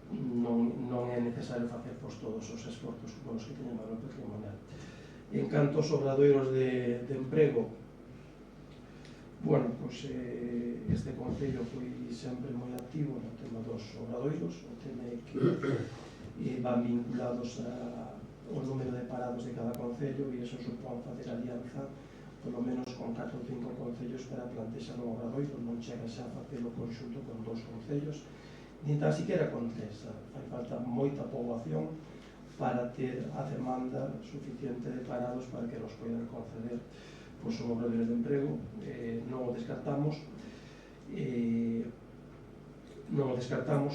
non é necesario facer todos os esforzos que teñen valor patrimonial. En canto aos obradoiros de emprego, este Concello foi sempre moi activo no tema dos obradoiros. O tema é que van vinculados ao número de parados de cada Concello e iso supón facer alianza polo menos con 4 ou 5 concellos para plantexar un obradoiro. Non chega xa a facelo conxunto con 2 concellos, nin tan siquiera con 3. Fai falta moita poboación para ter a demanda suficiente de parados para que nos poidan conceder un obradoiro de emprego. Non o descartamos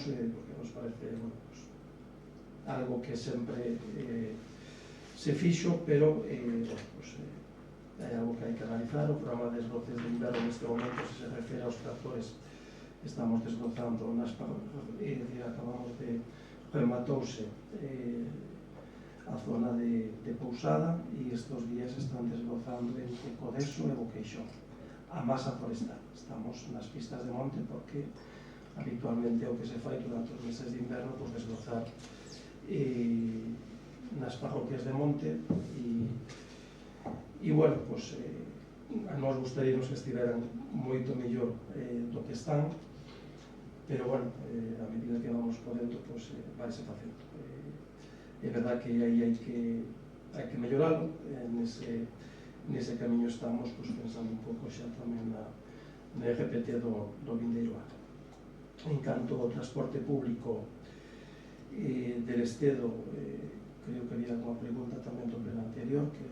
porque nos parece algo que sempre se fixo, pero hai algo que hai que analizar. O programa de desbroces de inverno neste momento, se refere aos tractores, estamos desbrozando acabamos de rematouse a zona de Pousada e estes días están desbrozando entre Codeso e Boqueixón a masa forestal. Estamos nas pistas de monte porque habitualmente o que se fai durante os meses de inverno desbrozar nas parroquias de monte e a nós gustaríamos que estiveran moito mellor do que están, pero a medida que vamos podendo vaise facendo. É verdad que aí hai que melloralo, nese camiño estamos pensando un pouco xa tamén na RPT do vindeiro ano. En canto ao transporte público del Estedo, creo que había alguna pregunta tamén do pleno anterior que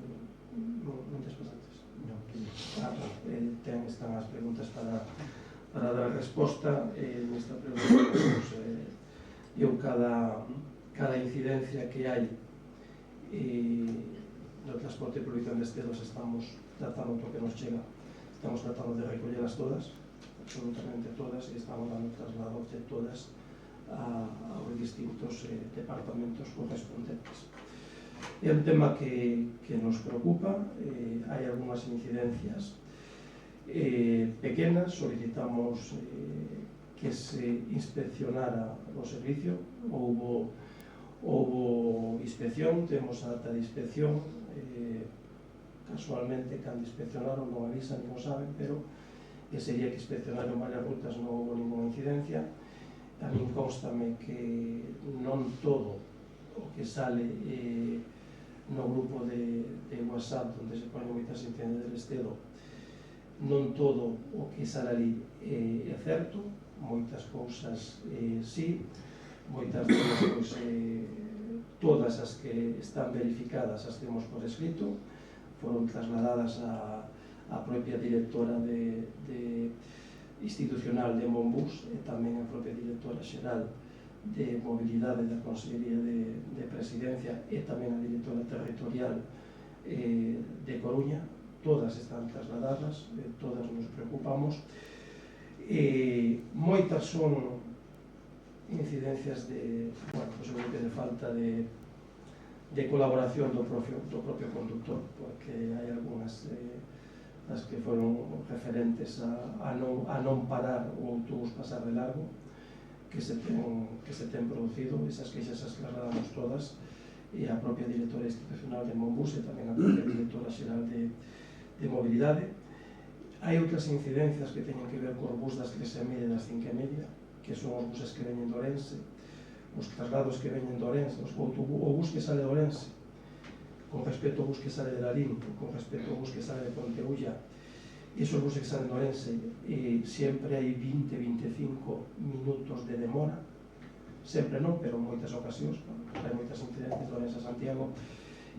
non tes pasantes. Están as preguntas para dar resposta. Nesta pregunta eu cada incidencia que hai no transporte público en Estedos estamos tratando o que nos chega, estamos tratando de recollelas todas, absolutamente todas, e estamos dando traslados de todas aos distintos departamentos correspondentes. É un tema que nos preocupa. Hai algunhas incidencias pequenas. Solicitamos que se inspeccionara o servicio. Houbo inspección, temos a ata de inspección. Casualmente, cando inspeccionaron non avisan, non saben, pero sería que inspeccionaron varias rutas, non houbo ninguna incidencia. A min constame que non todo o que sale no grupo de WhatsApp onde se ponen moitas incidencias del Estedo, non todo o que sale ali é certo, moitas cousas sí, moitas delas todas as que están verificadas as temos por escrito, foron trasladadas á propia directora institucional de Monbus e tamén a propia directora xeral de Mobilidade da Consellería de Presidencia e tamén a directora territorial de Coruña. Todas están trasladadas, todas nos preocupamos. Moitas son incidencias de falta de colaboración do propio conductor, porque hai algunhas as que foron referentes a non parar o autobús pasar de largo que se ten producido. Esas queixas as trasladamos todas e a propia directora institucional de Monbus e tamén a propia directora xeral de Mobilidade. Hai outras incidencias que teñen que ver co bus das 3:30 e das 5:30, que son os buses que veñen de Ourense, os traslados que veñen de Ourense, o bus que sale de Ourense con respecto ao bus que sale de Larín, con respecto ao bus que sale de Ponteulla, e esos buses que salen de Ourense sempre hai 20-25 minutos de demora, sempre non, pero en moitas ocasións, hai moitas incidencias de Ourense a Santiago,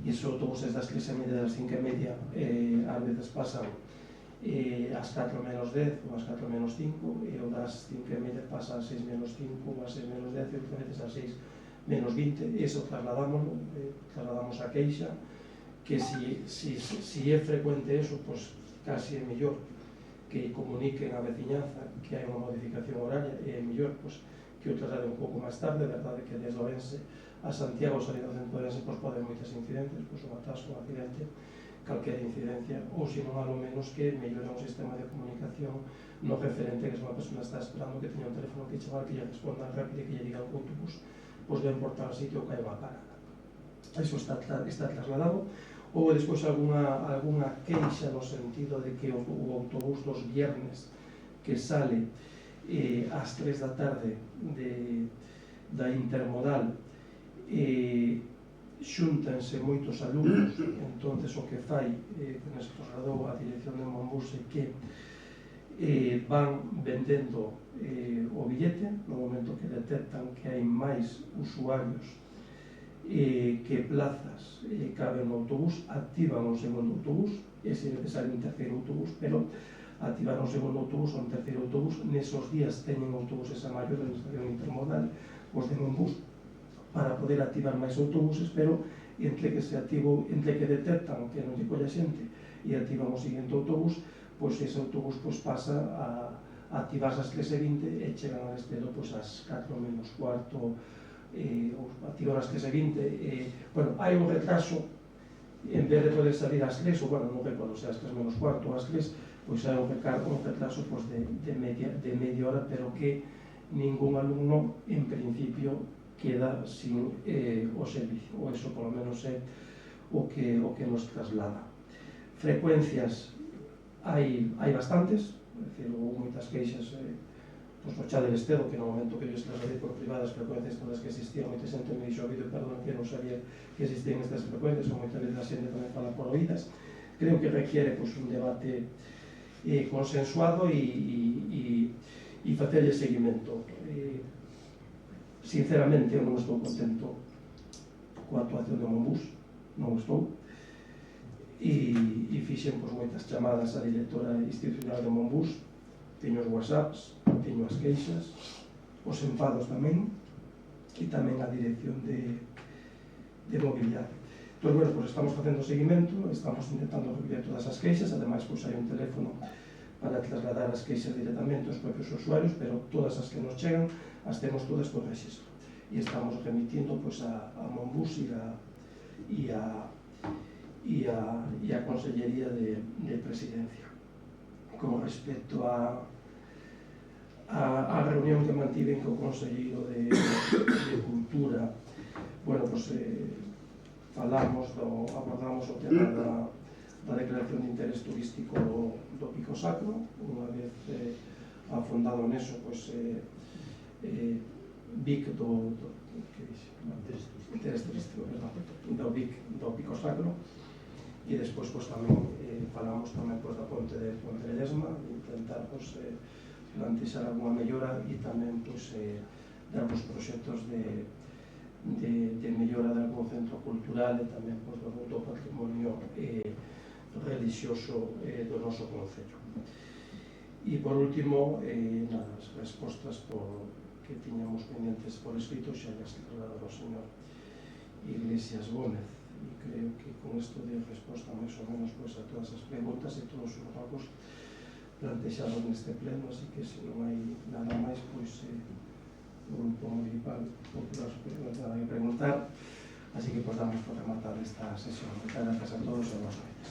e esos autobuses das 3:30 e das 5:30 ás veces pasan ás 4 menos 10 ou ás 4 menos 5, e o das 5:30 pasa ás 6 menos 5 ou ás 6 menos 10 e outras veces ás 6 menos 20. Eso trasladamos a queixa, que si é frecuente eso, pues casi é mellor que comuniquen a veciñanza que hai unha modificación horaria, e é mellor que o trasladei un pouco máis tarde. De verdade que desde Ourense a Santiago, salindo do centro de Ourense, pois pode haber moitas incidencias, pois un atasco, un accidente, calquera incidencia, ou se non, alo menos que mellore un sistema de comunicación no referente que se unha persona está esperando que teña un teléfono que chamar, que lle responda rápido e que lle diga o autobús, pois de importar o sitio que hai unha parada. Iso está trasladado. Houve despois algunha queixa no sentido de que o autobús dos viernes que sale ás 3 da tarde da Intermodal xúntanse moitos alumnos, entonces o que fai, que nos trasladou a dirección de Monbus, é que van vendendo o billete no momento que detectan que hai máis usuarios que plazas caben no autobús, activan o segundo autobús, e se necesario un terceiro autobús, pero activar o segundo autobús ou un terceiro autobús. Nesos días teñen autobuses a maior da estación Intermodal, os de Monbus, para poder activar máis autobuses, pero entre que detectan que non lle colla xente e activan o seguinte autobús, pois ese autobús pasa a activarse ás 3:20 e chegan a Estedo ás 4 menos cuarto, ou activan ás 3:20. Bueno, hai un retraso, en vez de poder salir ás 3, ou bueno, non recordo se ás 3 menos cuarto ou ás 3, pois hai un retraso de media hora, pero que ningún alumno en principio queda sin o servicio, ou eso polo menos é o que nos traslada. Frecuencias hai bastantes, é dicir, houve moitas queixas no chat del Estedo, que no momento que eu trasladei por privadas frecuencias todas que existían, moita xente me dixo, oído, perdón, que non sabía que existían estas frecuencias, ou moita vez a xente tamén fala por oídas. Creo que requiere un debate consensuado e facerlle seguimento. Sinceramente, eu non estou contento coa actuación de Monbus, non estou, e fixen moitas chamadas á directora institucional de Monbus, teño os whatsapps, teño as queixas, os enfados tamén, e tamén a dirección de movilidade. Entón, bueno, estamos facendo seguimento, estamos intentando recoller todas as queixas, ademais hai un teléfono para trasladar as queixas directamente aos propios usuarios, pero todas as que nos chegan as temos todas por rexistro, e estamos remitindo a Monbus e a Consellería de Presidencia. Con respecto a reunión que mantiven co Conselleiro de Cultura, bueno, abordamos o tema da declaración de interés turístico do Pico Sacro. Unha vez afondado neso, BIC do interés turístico, do Pico Sacro, e despois tamén falamos tamén da ponte de Ledesma, intentar plantexar alguna mellora e tamén dar os proxectos de mellora de algún centro cultural e tamén do patrimonio religioso do noso concello. E por último, as respostas que tiñamos pendientes por escrito xa as trasladado ao señor Iglesias Gómez, e creo que con isto de resposta máis ou menos a todas as preguntas e todos os grupos plantexados neste pleno, así que se non hai nada máis, o Grupo Municipal Popular Superior non nada que preguntar, así que damos por rematar esta sesión. Moitas grazas a todos e boas noites.